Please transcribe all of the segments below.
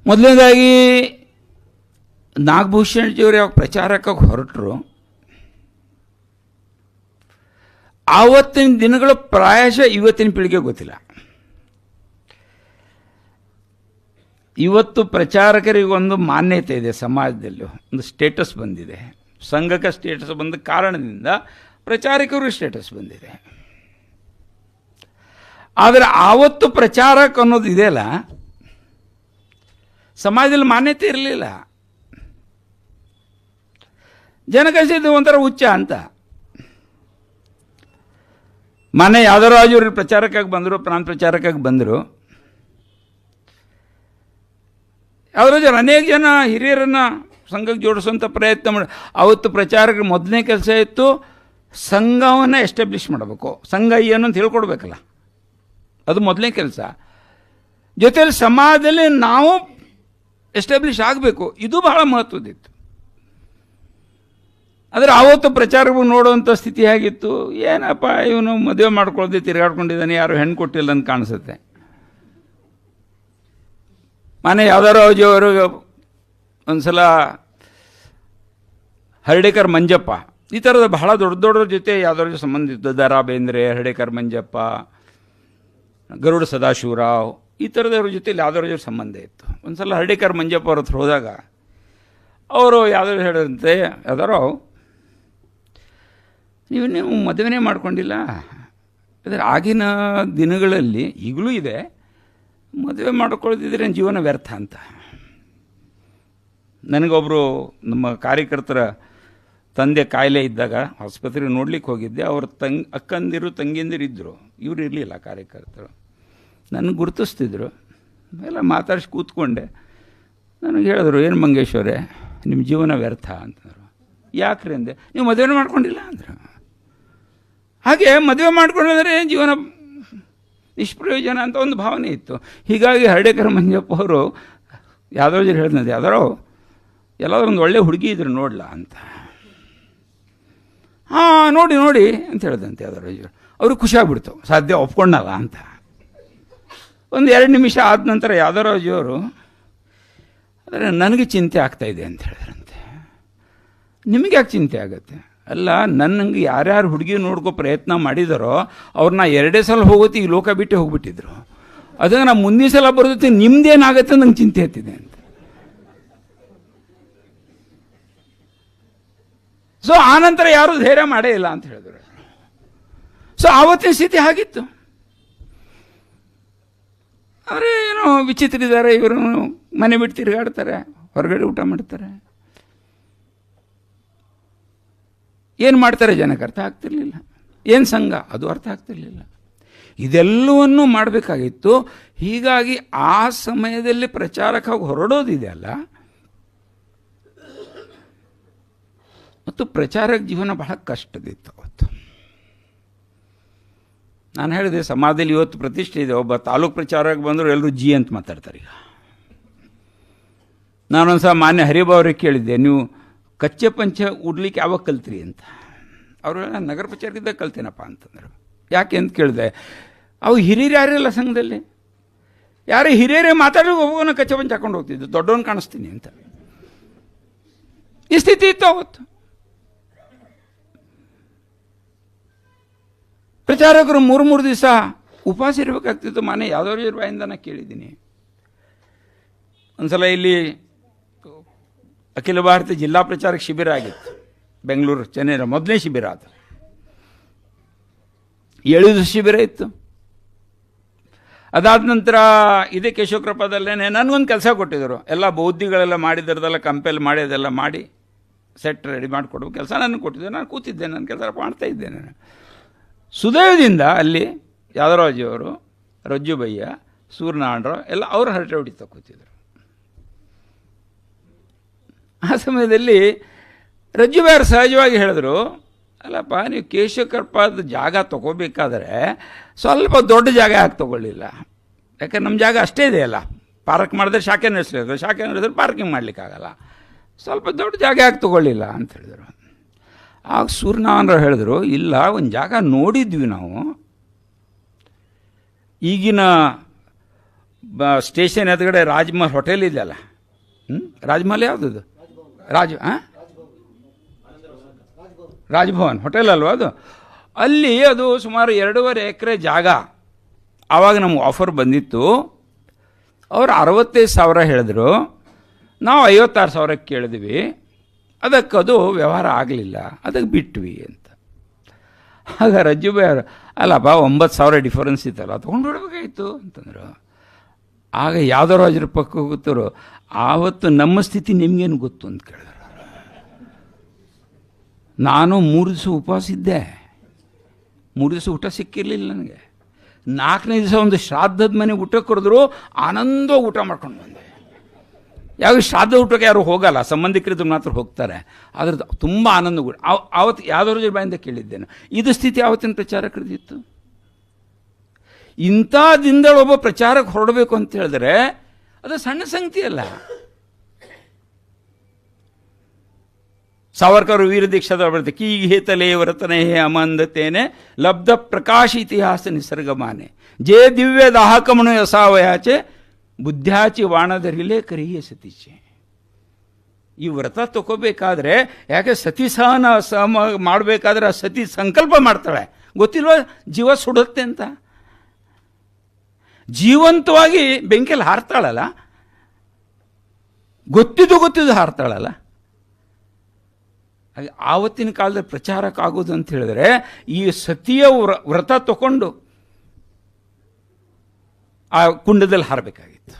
ಮೊದಲನೇದಾಗಿ ನಾಗಭೂಷಣಜಿಯವರು ಯಾವಾಗ ಪ್ರಚಾರಕ್ಕಾಗಿ ಹೊರಟರು, ಆವತ್ತಿನ ದಿನಗಳು ಪ್ರಾಯಶಃ ಇವತ್ತಿನ ಪೀಳಿಗೆ ಗೊತ್ತಿಲ್ಲ. ಇವತ್ತು ಪ್ರಚಾರಕರಿಗೊಂದು ಮಾನ್ಯತೆ ಇದೆ, ಸಮಾಜದಲ್ಲಿ ಒಂದು ಸ್ಟೇಟಸ್ ಬಂದಿದೆ. ಸಂಘಕ್ಕೆ ಸ್ಟೇಟಸ್ ಬಂದ ಕಾರಣದಿಂದ ಪ್ರಚಾರಕರು ಸ್ಟೇಟಸ್ ಬಂದಿದೆ. ಆದರೆ ಆವತ್ತು ಪ್ರಚಾರಕ ಅನ್ನೋದು ಇದೆಯಲ್ಲ, ಸಮಾಜದಲ್ಲಿ ಮಾನ್ಯತೆ ಇರಲಿಲ್ಲ. ಜನಕಸಿದ್ದು ಒಂಥರ ಹುಚ್ಚ ಅಂತ. ಮೊನ್ನೆ ಯಾದವರಾಜರು ಪ್ರಚಾರಕ್ಕಾಗಿ ಬಂದರು, ಪ್ರಾಂತ ಪ್ರಚಾರಕ್ಕಾಗಿ ಬಂದರು. ಯಾದವರಾಜರು ಅನೇಕ ಜನ ಹಿರಿಯರನ್ನು ಸಂಘಕ್ಕೆ ಜೋಡಿಸುವಂಥ ಪ್ರಯತ್ನ ಮಾಡಿ, ಅವತ್ತು ಪ್ರಚಾರಕರ ಮೊದಲನೇ ಕೆಲಸ ಇತ್ತು ಸಂಘವನ್ನು ಎಸ್ಟಾಬ್ಲಿಷ್ ಮಾಡಬೇಕು, ಸಂಘ ಏನು ಅಂತ ಹೇಳ್ಕೊಡ್ಬೇಕಲ್ಲ, ಅದು ಮೊದಲನೇ ಕೆಲಸ. ಜೊತೆಯಲ್ಲಿ ಸಮಾಜದಲ್ಲಿ ನಾವು ಎಸ್ಟಾಬ್ಲಿಷ್ ಆಗಬೇಕು, ಇದು ಬಹಳ ಮಹತ್ವದಿತ್ತು. ಆದರೆ ಆವತ್ತು ಪ್ರಚಾರಗಳು ನೋಡುವಂಥ ಸ್ಥಿತಿ ಹೇಗಿತ್ತು, ಏನಪ್ಪ ಇವನು ಮದುವೆ ಮಾಡ್ಕೊಳ್ಳೋದೆ ತಿರುಗಾಡ್ಕೊಂಡಿದ್ದಾನೆ, ಯಾರು ಹೆಣ್ಣು ಕೊಟ್ಟಿಲ್ಲ ಅಂತ ಕಾಣಿಸುತ್ತೆ. ಮನೆ ಯಾದವರಾಜವರು ಒಂದು ಸಲ ಹರ್ಡೇಕರ್ ಮಂಜಪ್ಪ, ಈ ಥರದ ಬಹಳ ದೊಡ್ಡ ದೊಡ್ಡವ್ರ ಜೊತೆ ಯಾದವರಾಜ ಸಂಬಂಧ ಇತ್ತು. ದ ರಾ ಬೇಂದ್ರೆ, ಹರ್ಡೇಕರ್ ಮಂಜಪ್ಪ, ಗರುಡ ಸದಾಶಿವರಾವ್, ಈ ಥರದವ್ರ ಜೊತೆ ಯಾದವರಾಜರ ಸಂಬಂಧ ಇತ್ತು. ಒಂದು ಸಲ ಹರ್ಡೇಕರ್ ಮಂಜಪ್ಪ ಅವ್ರ ಹತ್ರ ಹೋದಾಗ ಅವರು ಯಾವ್ದಾರು ಹೇಳಿದಂತೆ, ಯಾವ್ದಾರೋ ನೀವು ಮದುವೆನೇ ಮಾಡ್ಕೊಂಡಿಲ್ಲ, ಆದರೆ ಆಗಿನ ದಿನಗಳಲ್ಲಿ ಈಗಲೂ ಇದೆ, ಮದುವೆ ಮಾಡ್ಕೊಳ್ಳೋದಿದ್ರೆ ಜೀವನ ವ್ಯರ್ಥ ಅಂತ. ನನಗೊಬ್ಬರು ನಮ್ಮ ಕಾರ್ಯಕರ್ತರ ತಂದೆ ಕಾಯಿಲೆ ಇದ್ದಾಗ ಆಸ್ಪತ್ರೆಗೆ ನೋಡ್ಲಿಕ್ಕೆ ಹೋಗಿದ್ದೆ. ಅವ್ರ ಅಕ್ಕಂದಿರು ತಂಗಿಯಂದಿರು ಇದ್ದರು, ಇವರು ಇರಲಿಲ್ಲ ಕಾರ್ಯಕರ್ತರು. ನನಗೆ ಗುರುತಿಸ್ತಿದ್ರು, ಎಲ್ಲ ಮಾತಾಡಿಸಿ ಕೂತ್ಕೊಂಡೆ. ನನಗೆ ಹೇಳಿದ್ರು, ಏನು ಮಂಗೇಶ್ವರೇ ನಿಮ್ಮ ಜೀವನ ವ್ಯರ್ಥ ಅಂತಂದರು. ಯಾಕ್ರಿ ಅಂದೆ. ನೀವು ಮದುವೆ ಮಾಡ್ಕೊಂಡಿಲ್ಲ ಅಂದರು. ಹಾಗೆ ಮದುವೆ ಮಾಡ್ಕೊಂಡ್ರೆ ಜೀವನ ನಿಷ್ಪ್ರಯೋಜನ ಅಂತ ಒಂದು ಭಾವನೆ ಇತ್ತು. ಹೀಗಾಗಿ ಹರ್ಡೇಕರ್ ಮಂಜಪ್ಪ ಅವರು ಯಾದವರಾಜರು ಹೇಳಿದ್ನದು, ಯಾವ್ದಾರೋ ಎಲ್ಲಾದ್ರೂ ಒಂದು ಒಳ್ಳೆ ಹುಡುಗಿ ಇದ್ರು ನೋಡ್ಲಾ ಅಂತ. ಹಾಂ ನೋಡಿ ನೋಡಿ ಅಂತ ಹೇಳ್ದಂತೆ ಯಾದವರಾಜರು. ಅವ್ರಿಗೆ ಖುಷಿ ಆಗ್ಬಿಡ್ತು, ಸಾಧ್ಯ ಒಪ್ಕೊಂಡಲ್ಲ ಅಂತ. ಒಂದು 2 ನಿಮಿಷ ಆದ ನಂತರ ಯಾದವರಾಜವರು, ಆದರೆ ನನಗೆ ಚಿಂತೆ ಆಗ್ತಾಯಿದೆ ಅಂತ ಹೇಳಿದ್ರಂತೆ. ನಿಮಗೆ ಯಾಕೆ ಚಿಂತೆ ಆಗುತ್ತೆ? ಅಲ್ಲ, ನನಗೆ ಯಾರ್ಯಾರು ಹುಡುಗಿ ನೋಡ್ಕೋ ಪ್ರಯತ್ನ ಮಾಡಿದಾರೋ ಅವ್ರನ್ನ 2 ಸಲ ಹೋಗೋತಿ ಈ ಲೋಕ ಬಿಟ್ಟು ಹೋಗ್ಬಿಟ್ಟಿದ್ರು. ಅದಕ್ಕೆ ನಾನು ಮುಂದಿನ ಸಲ ಬರೋದಕ್ಕೆ ನಿಮ್ದೇನಾಗತ್ತೆ ನಂಗೆ ಚಿಂತೆ ಹತ್ತಿದೆ ಅಂತ. ಸೊ ಆನಂತರ ಯಾರೂ ಧೈರ್ಯ ಮಾಡೇ ಇಲ್ಲ ಅಂತ ಹೇಳಿದ್ರು. ಸೊ ಆವತ್ತಿನ ಸ್ಥಿತಿ ಆಗಿತ್ತು. ಆದರೆ ಏನೋ ವಿಚಿತ್ರ ಇದ್ದಾರೆ ಇವರು, ಮನೆ ಬಿಟ್ಟು ತಿರುಗಾಡ್ತಾರೆ, ಹೊರಗಡೆ ಊಟ ಮಾಡ್ತಾರೆ, ಏನು ಮಾಡ್ತಾರೆ ಜನಕ್ಕೆ ಅರ್ಥ ಆಗ್ತಿರ್ಲಿಲ್ಲ. ಏನು ಸಂಘ ಅದು ಅರ್ಥ ಆಗ್ತಿರ್ಲಿಲ್ಲ. ಇದೆಲ್ಲವನ್ನೂ ಮಾಡಬೇಕಾಗಿತ್ತು. ಹೀಗಾಗಿ ಆ ಸಮಯದಲ್ಲಿ ಪ್ರಚಾರಕ್ಕಾಗಿ ಹೊರಡೋದಿದೆಯಲ್ಲ, ಮತ್ತು ಪ್ರಚಾರಕ ಜೀವನ ಬಹಳ ಕಷ್ಟದಿತ್ತು ಅವತ್ತು. ನಾನು ಹೇಳಿದೆ, ಸಮಾಜದಲ್ಲಿ ಇವತ್ತು ಪ್ರತಿಷ್ಠೆ ಇದೆ. ಒಬ್ಬ ತಾಲೂಕು ಪ್ರಚಾರಕ್ಕೆ ಬಂದರು ಎಲ್ಲರೂ ಜಿ ಅಂತ ಮಾತಾಡ್ತಾರೆ. ಈಗ ನಾನೊಂದು ಸಲ ಮಾನ್ಯ ಹರಿಬಾ ಅವ್ರಿಗೆ ಕೇಳಿದ್ದೆ, ನೀವು ಕಚ್ಚೆ ಪಂಚ ಉಡ್ಲಿಕ್ಕೆ ಯಾವಾಗ ಕಲ್ತ್ರಿ ಅಂತ. ಅವರು ನಾನು ನಗರ ಪ್ರಚಾರಕ್ಕಿದ್ದಾಗ ಕಲ್ತೇನಪ್ಪ ಅಂತಂದರು. ಯಾಕೆ ಅಂತ ಕೇಳಿದೆ. ಅವು ಹಿರಿಯರು ಯಾರಿಲ್ಲ ಸಂಘದಲ್ಲಿ, ಯಾರೇ ಹಿರಿಯರೇ ಮಾತಾಡಿ ಹೋಗೋನ ಕಚ್ಚೆ ಪಂಚ ಹಾಕೊಂಡು ಹೋಗ್ತಿದ್ದು, ದೊಡ್ಡವನು ಕಾಣಿಸ್ತೀನಿ ಅಂತ. ಈ ಸ್ಥಿತಿ ಇತ್ತು ಅವತ್ತು. ಪ್ರಚಾರಕರು 3 ದಿವಸ ಉಪವಾಸ ಇರಬೇಕಾಗ್ತಿತ್ತು. ಮನೆ ಯಾದವರಾಜರ ಬಾಯಿಂದ ನಾನು ಕೇಳಿದ್ದೀನಿ. ಒಂದ್ಸಲ ಇಲ್ಲಿ ಅಖಿಲ ಭಾರತ ಜಿಲ್ಲಾ ಪ್ರಚಾರಕ ಶಿಬಿರ ಆಗಿತ್ತು ಬೆಂಗಳೂರು, ಚೆನ್ನೈ, ಮೊದಲನೇ ಶಿಬಿರ ಅದು. 7 ದಿವಸ ಶಿಬಿರ ಇತ್ತು. ಅದಾದ ನಂತರ ಇದೇ ಕೇಶವಕೃಪದಲ್ಲೇ ನನಗೊಂದು ಕೆಲಸ ಕೊಟ್ಟಿದ್ದರು. ಎಲ್ಲ ಬೌದ್ಧಿಗಳೆಲ್ಲ ಮಾಡಿದ್ರದೆಲ್ಲ ಕಂಪೇಲ್ ಮಾಡಿ ಅದೆಲ್ಲ ಮಾಡಿ ಸೆಟ್ ರೆಡಿ ಮಾಡಿಕೊಡುವ ಕೆಲಸ ನನಗೆ ಕೊಟ್ಟಿದ್ದೆ. ನಾನು ಕೂತಿದ್ದೆ, ನನ್ನ ಕೆಲಸ ಮಾಡ್ತಾ ಇದ್ದೇನೆ. ಸುದೈವದಿಂದ ಅಲ್ಲಿ ಯಾದವರಾಜಿಯವರು, ರಜ್ಜುಬಯ್ಯ, ಸೂರ್ಯನಾರಾಯಣರಾವ್ ಎಲ್ಲ ಅವರು ಹರಟೆ ಹೊಡಿತಾ ಕೂತಿದ್ರು. ಆ ಸಮಯದಲ್ಲಿ ರಜ್ಜುಬಯ್ಯರು ಸಹಜವಾಗಿ ಹೇಳಿದ್ರು, ಅಲ್ಲಪ್ಪ ನೀವು ಕೇಶವಕೃಪದ ಜಾಗ ತೊಗೋಬೇಕಾದ್ರೆ ಸ್ವಲ್ಪ ದೊಡ್ಡ ಜಾಗ ಯಾಕೆ ತೊಗೊಳ್ಳಿಲ್ಲ? ಯಾಕಂದ್ರೆ ನಮ್ಮ ಜಾಗ ಅಷ್ಟೇ ಇದೆಯಲ್ಲ, ಪಾರ್ಕ್ ಮಾಡಿದ್ರೆ ಶಾಖೆ ನಡೆಸಲಿಲ್ಲ, ಶಾಖೆ ನಡೆಸಿದ್ರೆ ಪಾರ್ಕಿಂಗ್ ಮಾಡಲಿಕ್ಕಾಗಲ್ಲ, ಸ್ವಲ್ಪ ದೊಡ್ಡ ಜಾಗ ಯಾಕೆ ತೊಗೊಳ್ಳಿಲ್ಲ ಅಂತ ಹೇಳಿದರು. ಆಗ ಸೂರ್ಯನಾರಾಯಣರಾವ್ ಹೇಳಿದ್ರು, ಇಲ್ಲ ಒಂದು ಜಾಗ ನೋಡಿದ್ವಿ ನಾವು, ಈಗಿನ ಸ್ಟೇಷನ್ ಎದುರುಗಡೆ ರಾಜ್ಮಹಲ್ ಹೋಟೆಲ್ ಇದೆಯಲ್ಲ, ರಾಜ್ಮಹಲ್ ಯಾವುದದು? ರಾಜ್ಭವನ್ ಹೋಟೆಲ್ ಅಲ್ವಾ ಅದು? ಅಲ್ಲಿ ಅದು ಸುಮಾರು 2.5 ಎಕರೆ ಜಾಗ. ಆವಾಗ ನಮ್ಗೆ ಆಫರ್ ಬಂದಿತ್ತು. ಅವರು 65,000 ಹೇಳಿದ್ರು, ನಾವು 56,000 ಕೇಳಿದ್ವಿ. ಅದಕ್ಕದು ವ್ಯವಹಾರ ಆಗಲಿಲ್ಲ, ಅದಕ್ಕೆ ಬಿಟ್ವಿ ಅಂತ. ಆಗ ರಜ್ಜುಬಾಯಿ ಅವರು, ಅಲ್ಲಪ್ಪ 9,000 ಡಿಫರೆನ್ಸ್ ಇತ್ತಲ್ಲ, ತೊಗೊಂಡು ಬಿಡಬೇಕಾಗಿತ್ತು ಅಂತಂದರು. ಆಗ ಯಾವುದೋ ರಾಜರ ಪಕ್ಕ ಗೊತ್ತರು, ಆವತ್ತು ನಮ್ಮ ಸ್ಥಿತಿ ನಿಮಗೇನು ಗೊತ್ತು ಅಂತ ಕೇಳಿದ್ರು. ನಾನು 3 ದಿವಸ ಉಪವಾಸ ಇದ್ದೆ. 3 ದಿವಸ ಊಟ ಸಿಕ್ಕಿರಲಿಲ್ಲ ನನಗೆ. 4ನೇ ದಿವಸ ಒಂದು ಶ್ರಾದ್ದದ ಮನೆಗೆ ಊಟ ಕರೆದ್ರು, ಆನಂದ ಊಟ ಮಾಡ್ಕೊಂಡು ಬಂದೆ. ಯಾವ ಶ್ರಾದ್ದ ಊಟಕ್ಕೆ ಯಾರು ಹೋಗಲ್ಲ, ಸಂಬಂಧಿಕರಿದ್ದು ಮಾತ್ರ ಹೋಗ್ತಾರೆ. ಆದರೆ ತುಂಬ ಆನಂದ ಊಟ. ಆವತ್ತು ಯಾವುದೋ ಬಾಯಿಂದ ಕೇಳಿದ್ದೇನೆ, ಇದು ಸ್ಥಿತಿ ಆವತ್ತಿನ ಪ್ರಚಾರಕರದಿತ್ತು. ಇಂಥ ದಿನದಲ್ಲಿ ಒಬ್ಬ ಪ್ರಚಾರಕ್ಕೆ ಹೊರಡಬೇಕು ಅಂತ ಹೇಳಿದ್ರೆ ಅದು ಸಣ್ಣ ಸಂಗತಿ ಅಲ್ಲ. ಸಾವರ್ಕರ್ ವೀರ ದೀಕ್ಷಾದ ಬರುತ್ತೆ, ಕೀಗೆ ಹೇತಲೇ ವರತನೇ ಅಮಂದತೇನೆ ಲಬ್ಧ ಪ್ರಕಾಶ ಇತಿಹಾಸ ನಿಸರ್ಗಮಾನೆ ಜೇ ದಿವ್ಯ ದಾಹಕಮಣು ಯಸಾವಯಾಚೆ ಬುದ್ಧಾಚಿ ವಾಣದರಿಲೇ ಕರಿಯೇ ಸತೀಚೆ. ಈ ವ್ರತ ತಗೋಬೇಕಾದ್ರೆ, ಯಾಕೆ ಸತಿ ಸಹನ ಮಾಡಬೇಕಾದ್ರೆ ಆ ಸತಿ ಸಂಕಲ್ಪ ಮಾಡ್ತಾಳೆ, ಗೊತ್ತಿಲ್ವ ಜೀವ ಸುಡುತ್ತೆ ಅಂತ. ಜೀವಂತವಾಗಿ ಬೆಂಕಿಯಲ್ಲಿ ಹಾರ್ತಾಳಲ್ಲ, ಗೊತ್ತಿದ್ದು ಹಾರ್ತಾಳಲ್ಲ. ಆವತ್ತಿನ ಕಾಲದಲ್ಲಿ ಪ್ರಚಾರಕ್ಕಾಗೋದು ಅಂತ ಹೇಳಿದ್ರೆ ಈ ಸತಿಯ ವ್ರತ ತಗೊಂಡು ಆ ಕುಂಡದಲ್ಲಿ ಹಾರಬೇಕಾಗಿತ್ತು.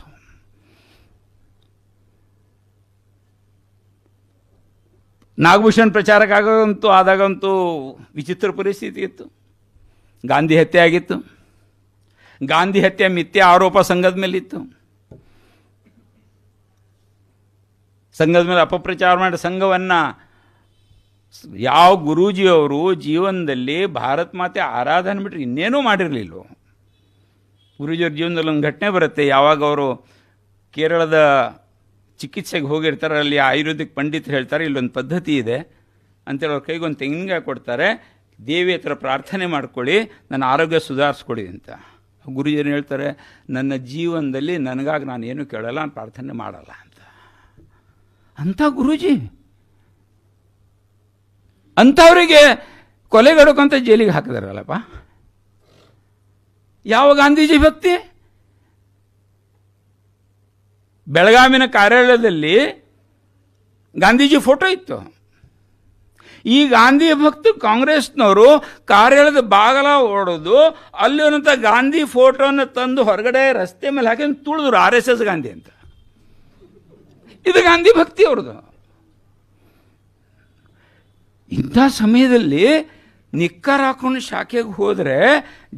ನಾಗಭೂಷಣ್ ಪ್ರಚಾರಕ್ಕಾಗಂತೂ ಆದಾಗಂತೂ ವಿಚಿತ್ರ ಪರಿಸ್ಥಿತಿ ಇತ್ತು. ಗಾಂಧಿ ಹತ್ಯೆ ಆಗಿತ್ತು. ಗಾಂಧಿ ಹತ್ಯೆ ಮಿಥ್ಯಾ ಆರೋಪ ಸಂಘದ ಮೇಲಿತ್ತು. ಸಂಘದ ಮೇಲೆ ಅಪಪ್ರಚಾರ ಮಾಡಿ ಸಂಘವನ್ನು ಯಾವ ಗುರೂಜಿಯವರು ಜೀವನದಲ್ಲಿ ಭಾರತ್ ಮಾತೆ ಆರಾಧನೆ ಬಿಟ್ಟರೆ ಇನ್ನೇನೂ ಮಾಡಿರಲಿಲ್ಲ. ಗುರೂಜಿಯವ್ರ ಜೀವನದಲ್ಲಿ ಒಂದು ಘಟನೆ ಬರುತ್ತೆ. ಯಾವಾಗ ಅವರು ಕೇರಳದ ಚಿಕಿತ್ಸೆಗೆ ಹೋಗಿರ್ತಾರೆ, ಅಲ್ಲಿ ಆಯುರ್ವೇದಿಕ್ ಪಂಡಿತರು ಹೇಳ್ತಾರೆ, ಇಲ್ಲೊಂದು ಪದ್ಧತಿ ಇದೆ ಅಂತೇಳಿ ಅವ್ರ ಕೈಗೊಂದು ತೆಂಗಿನಕಾಯಿ ಕೊಡ್ತಾರೆ, ದೇವಿ ಹತ್ರ ಪ್ರಾರ್ಥನೆ ಮಾಡ್ಕೊಳ್ಳಿ, ನನ್ನ ಆರೋಗ್ಯ ಸುಧಾರಿಸ್ಕೊಡಿ ಅಂತ. ಗುರುಜಿಯರು ಹೇಳ್ತಾರೆ, ನನ್ನ ಜೀವನದಲ್ಲಿ ನನಗಾಗಿ ನಾನು ಏನೂ ಕೇಳಲ್ಲ, ನಾನು ಪ್ರಾರ್ಥನೆ ಮಾಡಲ್ಲ ಅಂತ. ಅಂಥ ಗುರೂಜಿ ಅಂಥವರಿಗೆ ಕೊಲೆಗಡಕಂತ ಜೈಲಿಗೆ ಹಾಕಿದಾರಲ್ಲಪ್ಪ. ಯಾವ ಗಾಂಧೀಜಿ ಭಕ್ತಿ? ಬೆಳಗಾವಿನ ಕಾರ್ಯಾಲಯದಲ್ಲಿ ಗಾಂಧೀಜಿ ಫೋಟೋ ಇತ್ತು. ಈ ಗಾಂಧಿ ಭಕ್ತ ಕಾಂಗ್ರೆಸ್ನವರು ಕಾರ್ಯಾಲಯದ ಬಾಗಲ ಓಡೋದು, ಅಲ್ಲಿರುವಂಥ ಗಾಂಧಿ ಫೋಟೋನ ತಂದು ಹೊರಗಡೆ ರಸ್ತೆ ಮೇಲೆ ಹಾಕಿ ತುಳಿದ್ರು, RSS ಗಾಂಧಿ ಅಂತ. ಇದು ಗಾಂಧಿ ಭಕ್ತಿ ಅವ್ರದ್ದು. ಇಂಥ ಸಮಯದಲ್ಲಿ ನಿಕ್ಕರ್ ಹಾಕೊಂಡು ಶಾಖೆಗೆ ಹೋದರೆ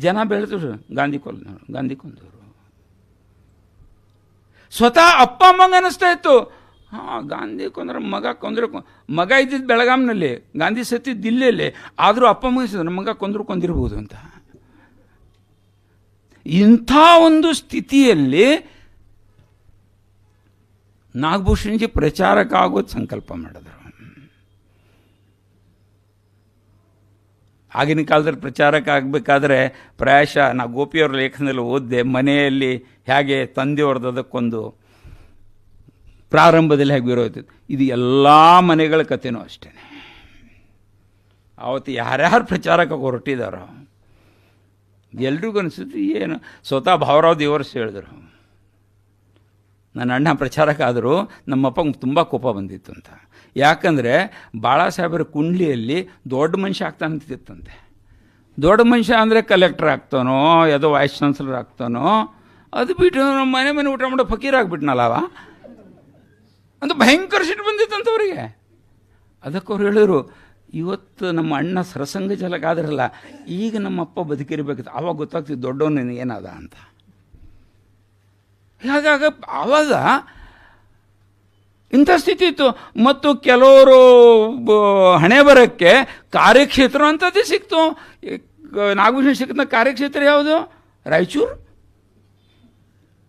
ಜನ ಬೆಳೆದ್ರು, ಗಾಂಧಿ ಕೊಂದವರು. ಸ್ವತಃ ಅಪ್ಪ ಅಮ್ಮಂಗೆ ಅನ್ನಿಸ್ತಾ ಇತ್ತು, ಗಾಂಧಿ ಕೊಂದ್ರೆ ಮಗ ಇದ್ದಿದ್ದು ಬೆಳಗಾಂನಲ್ಲಿ, ಗಾಂಧಿ ಸತ್ತಿದ್ದು ದಿಲ್ಲಿಯಲ್ಲಿ, ಆದರೂ ಅಪ್ಪ ಅಮ್ಮನಿಸಿದ್ರು ನಮ್ಮ ಮಗ ಕೊಂದಿರ್ಬೋದು ಅಂತ. ಇಂಥ ಒಂದು ಸ್ಥಿತಿಯಲ್ಲಿ ನಾಗಭೂಷಣ್ಜಿ ಪ್ರಚಾರಕ್ಕಾಗೋದು ಸಂಕಲ್ಪ ಮಾಡಿದ್ರು. ಆಗಿನ ಕಾಲದಲ್ಲಿ ಪ್ರಚಾರಕ್ಕೆ ಆಗಬೇಕಾದ್ರೆ ಪ್ರಾಯಶಃ ನಾ ಗೋಪಿಯವ್ರ ಲೇಖನದಲ್ಲಿ ಓದಿದೆ, ಮನೆಯಲ್ಲಿ ಹೇಗೆ ತಂದೆಯವ್ರದ್ದು ಅದಕ್ಕೊಂದು ಪ್ರಾರಂಭದಲ್ಲಿ ಹೇಗೆ ವಿರೋಧ. ಇದು ಎಲ್ಲ ಮನೆಗಳ ಕಥೆನೂ ಅಷ್ಟೇ. ಆವತ್ತು ಯಾರ್ಯಾರು ಪ್ರಚಾರಕ್ಕೆ ಹೊರಟಿದ್ದಾರೋ ಎಲ್ರಿಗೂ ಅನಿಸುತ್ತೆ ಏನು. ಸ್ವತಃ ಭಾವರಾವ್ ದೇವರ್ಸ್ ಹೇಳಿದ್ರು, ನನ್ನ ಅಣ್ಣ ಪ್ರಚಾರಕ್ಕಾದರೂ ನಮ್ಮಪ್ಪಂಗೆ ತುಂಬ ಕೋಪ ಬಂದಿತ್ತು ಅಂತ. ಯಾಕಂದರೆ ಬಾಳಾಸಾಹೇಬರ ಕುಂಡ್ಲಿಯಲ್ಲಿ ದೊಡ್ಡ ಮನುಷ್ಯ ಆಗ್ತಾನಂತಿತ್ತಂತೆ. ದೊಡ್ಡ ಮನುಷ್ಯ ಅಂದರೆ ಕಲೆಕ್ಟರ್ ಆಗ್ತಾನೋ, ಯಾವುದೋ ವೈಸ್ ಚಾನ್ಸಲರ್ ಆಗ್ತಾನೋ, ಅದು ಬಿಟ್ಟು ನಮ್ಮ ಮನೆ ಊಟ ಮಾಡೋ ಫಕೀರ್ ಆಗಿಬಿಟ್ನಲ್ಲ ಅವ ಅಂತ ಭಯಂಕರ ಸಿಟ್ಟು ಬಂದಿತ್ತಂತವರಿಗೆ. ಅದಕ್ಕೆ ಅವ್ರು ಹೇಳಿದ್ರು, ಇವತ್ತು ನಮ್ಮ ಅಣ್ಣ ಸರಸಂಗ ಜಲಕ ಆದ್ರಲ್ಲ, ಈಗ ನಮ್ಮಪ್ಪ ಬದುಕಿರ್ಬೇಕಿತ್ತು, ಆವಾಗ ಗೊತ್ತಾಗ್ತಿತ್ತು ದೊಡ್ಡವನು ಏನದ ಅಂತ. ಹಾಗಾಗಿ ಆವಾಗ ಇಂಥ ಸ್ಥಿತಿ ಇತ್ತು. ಮತ್ತು ಕೆಲವರು ಹಣೆ ಬರೋಕ್ಕೆ ಕಾರ್ಯಕ್ಷೇತ್ರ ಅಂಥದ್ದೇ ಸಿಕ್ತು. ನಾಗಭೂಷಣ ಸಿಕ್ಕಿದ ಕಾರ್ಯಕ್ಷೇತ್ರ ಯಾವುದು? ರಾಯಚೂರು.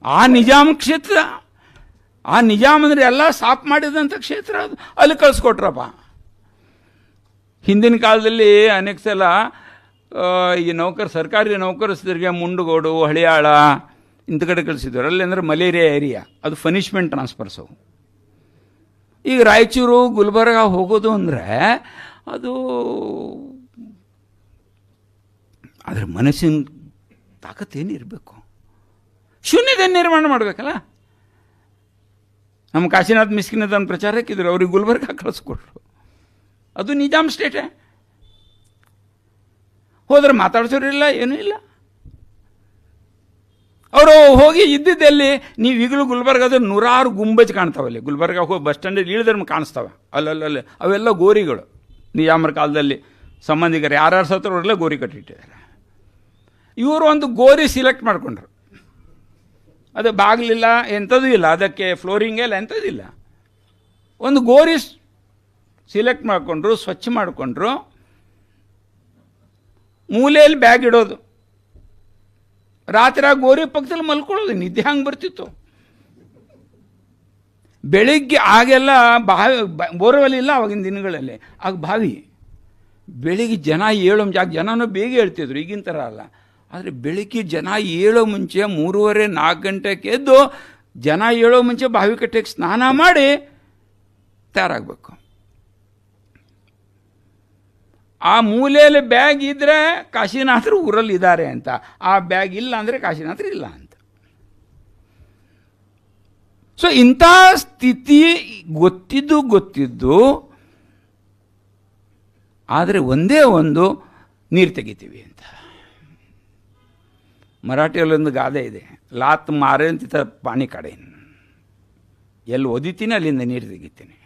ಆ ನಿಜಾಮ್ ಕ್ಷೇತ್ರ, ಆ ನಿಜಾಮ್ ಅಂದರೆ ಎಲ್ಲ ಸಾಫ್ ಮಾಡಿದಂಥ ಕ್ಷೇತ್ರ ಅದು. ಅಲ್ಲಿ ಕಳಿಸ್ಕೊಟ್ರಪ್ಪ. ಹಿಂದಿನ ಕಾಲದಲ್ಲಿ ಅನೇಕ ಸಲ ಈ ಸರ್ಕಾರಿ ನೌಕರಸ್ಥರಿಗೆ ಮುಂಡಗೋಡು, ಹಳಿಯಾಳ ಇಂಥ ಕಡೆ ಕಳಿಸಿದ್ರು. ಅಲ್ಲಿ ಅಂದರೆ ಮಲೇರಿಯಾ ಏರಿಯಾ, ಅದು ಪನಿಷ್ಮೆಂಟ್ ಟ್ರಾನ್ಸ್ಫರ್ಸ್ ಅವು. ಈಗ ರಾಯಚೂರು ಗುಲ್ಬರ್ಗ ಹೋಗೋದು ಅಂದರೆ ಅದು ಅದರ ಮನಸ್ಸಿನ ತಾಕತ್ತೇನಿರಬೇಕು, ಶೂನ್ಯದ ನಿರ್ಮಾಣ ಮಾಡಬೇಕಲ್ಲ. ನಮ್ಮ ಕಾಶಿನಾಥ್ ಮಿಸ್ಕಿನದನ್ನು ಪ್ರಚಾರಕ್ಕಿದ್ರು, ಅವ್ರಿಗೆ ಗುಲ್ಬರ್ಗ ಕಳಿಸ್ಕೊಟ್ರು. ಅದು ನಿಜಾಮ್ ಸ್ಟೇಟೇ. ಹೋದ್ರೆ ಮಾತಾಡ್ಸೋರಿಲ್ಲ, ಏನೂ ಇಲ್ಲ. ಅವರು ಹೋಗಿ ಇದ್ದಿದ್ದಲ್ಲಿ ನೀವು ಈಗಲೂ ಗುಲ್ಬರ್ಗದ 100 ಗುಂಬಜ್ ಕಾಣ್ತಾವಲ್ಲಿ. ಗುಲ್ಬರ್ಗ ಹೋಗಿ ಬಸ್ ಸ್ಟ್ಯಾಂಡಲ್ಲಿ ಇಳಿದ್ರೆ ಕಾಣಿಸ್ತಾವೆ ಅಲ್ಲಲ್ಲಿ. ಅವೆಲ್ಲ ಗೋರಿಗಳು. ನಿಜಾಮರ ಕಾಲದಲ್ಲಿ ಸಂಬಂಧಿಕರು ಯಾರ್ಯಾರು ಸತ್ತವರೆಲ್ಲ ಗೋರಿ ಕಟ್ಟಿಟ್ಟಿದ್ದಾರೆ. ಇವರು ಒಂದು ಗೋರಿ ಸಿಲೆಕ್ಟ್ ಮಾಡಿಕೊಂಡ್ರು. ಅದು ಬಾಗಿಲಿಲ್ಲ, ಎಂಥದೂ ಇಲ್ಲ, ಅದಕ್ಕೆ ಫ್ಲೋರಿಂಗ್ ಇಲ್ಲ, ಎಂಥದ್ದು ಇಲ್ಲ. ಒಂದು ಗೋರಿ ಸಿಲೆಕ್ಟ್ ಮಾಡಿಕೊಂಡ್ರು, ಸ್ವಚ್ಛ ಮಾಡಿಕೊಂಡ್ರು. ಮೂಲೆಯಲ್ಲಿ ಬ್ಯಾಗ್ ಇಡೋದು, ರಾತ್ರಿ ಆ ಗೋರಿ ಪಕ್ಕದಲ್ಲಿ ಮಲ್ಕೊಳ್ಳೋದು. ನಿದ್ದೆ ಹಂಗೆ ಬರ್ತಿತ್ತು. ಬೆಳಿಗ್ಗೆ ಆಗೆಲ್ಲ ಬಾವಿ, ಬೋರ್ವೆಲ್ ಇಲ್ಲ ಆವಾಗಿನ ದಿನಗಳಲ್ಲಿ, ಆಗ ಬಾವಿ. ಬೆಳಿಗ್ಗೆ ಜನ ಏಳೋ ಜನನೂ ಬೇಗ ಹೇಳ್ತಿದ್ರು, ಈಗಿನ ಥರ ಅಲ್ಲ. ಆದರೆ ಬೆಳಿಗ್ಗೆ ಜನ ಏಳೋ ಮುಂಚೆ 3:30-4 ಗಂಟೆಗೆ ಎದ್ದು ಜನ ಏಳೋ ಮುಂಚೆ ಬಾವಿ ಕಟ್ಟೆಗೆ ಸ್ನಾನ ಮಾಡಿ ತಯಾರಾಗಬೇಕು. ಆ ಮೂಲೆಯಲ್ಲಿ ಬ್ಯಾಗ್ ಇದ್ದರೆ ಕಾಶಿನಾಥರು ಊರಲ್ಲಿ ಇದ್ದಾರೆ ಅಂತ, ಆ ಬ್ಯಾಗ್ ಇಲ್ಲ ಅಂದರೆ ಕಾಶಿನಾಥರು ಇಲ್ಲ ಅಂತ. ಸೊ ಇಂಥ ಸ್ಥಿತಿ ಗೊತ್ತಿದ್ದು ಆದರೆ ಒಂದೇ ಒಂದು, ನೀರು ತೆಗಿತೀವಿ ಅಂತ. ಮರಾಠಿಯಲ್ಲೊಂದು ಗಾದೆ ಇದೆ, ಲಾತ್ ಮಾರೆ ಅಂತ ಪಾಣಿ ಕಡೆ, ಎಲ್ಲಿ ಒದಿತೀನಿ ಅಲ್ಲಿಂದ ನೀರು ತೆಗಿತೀನಿ.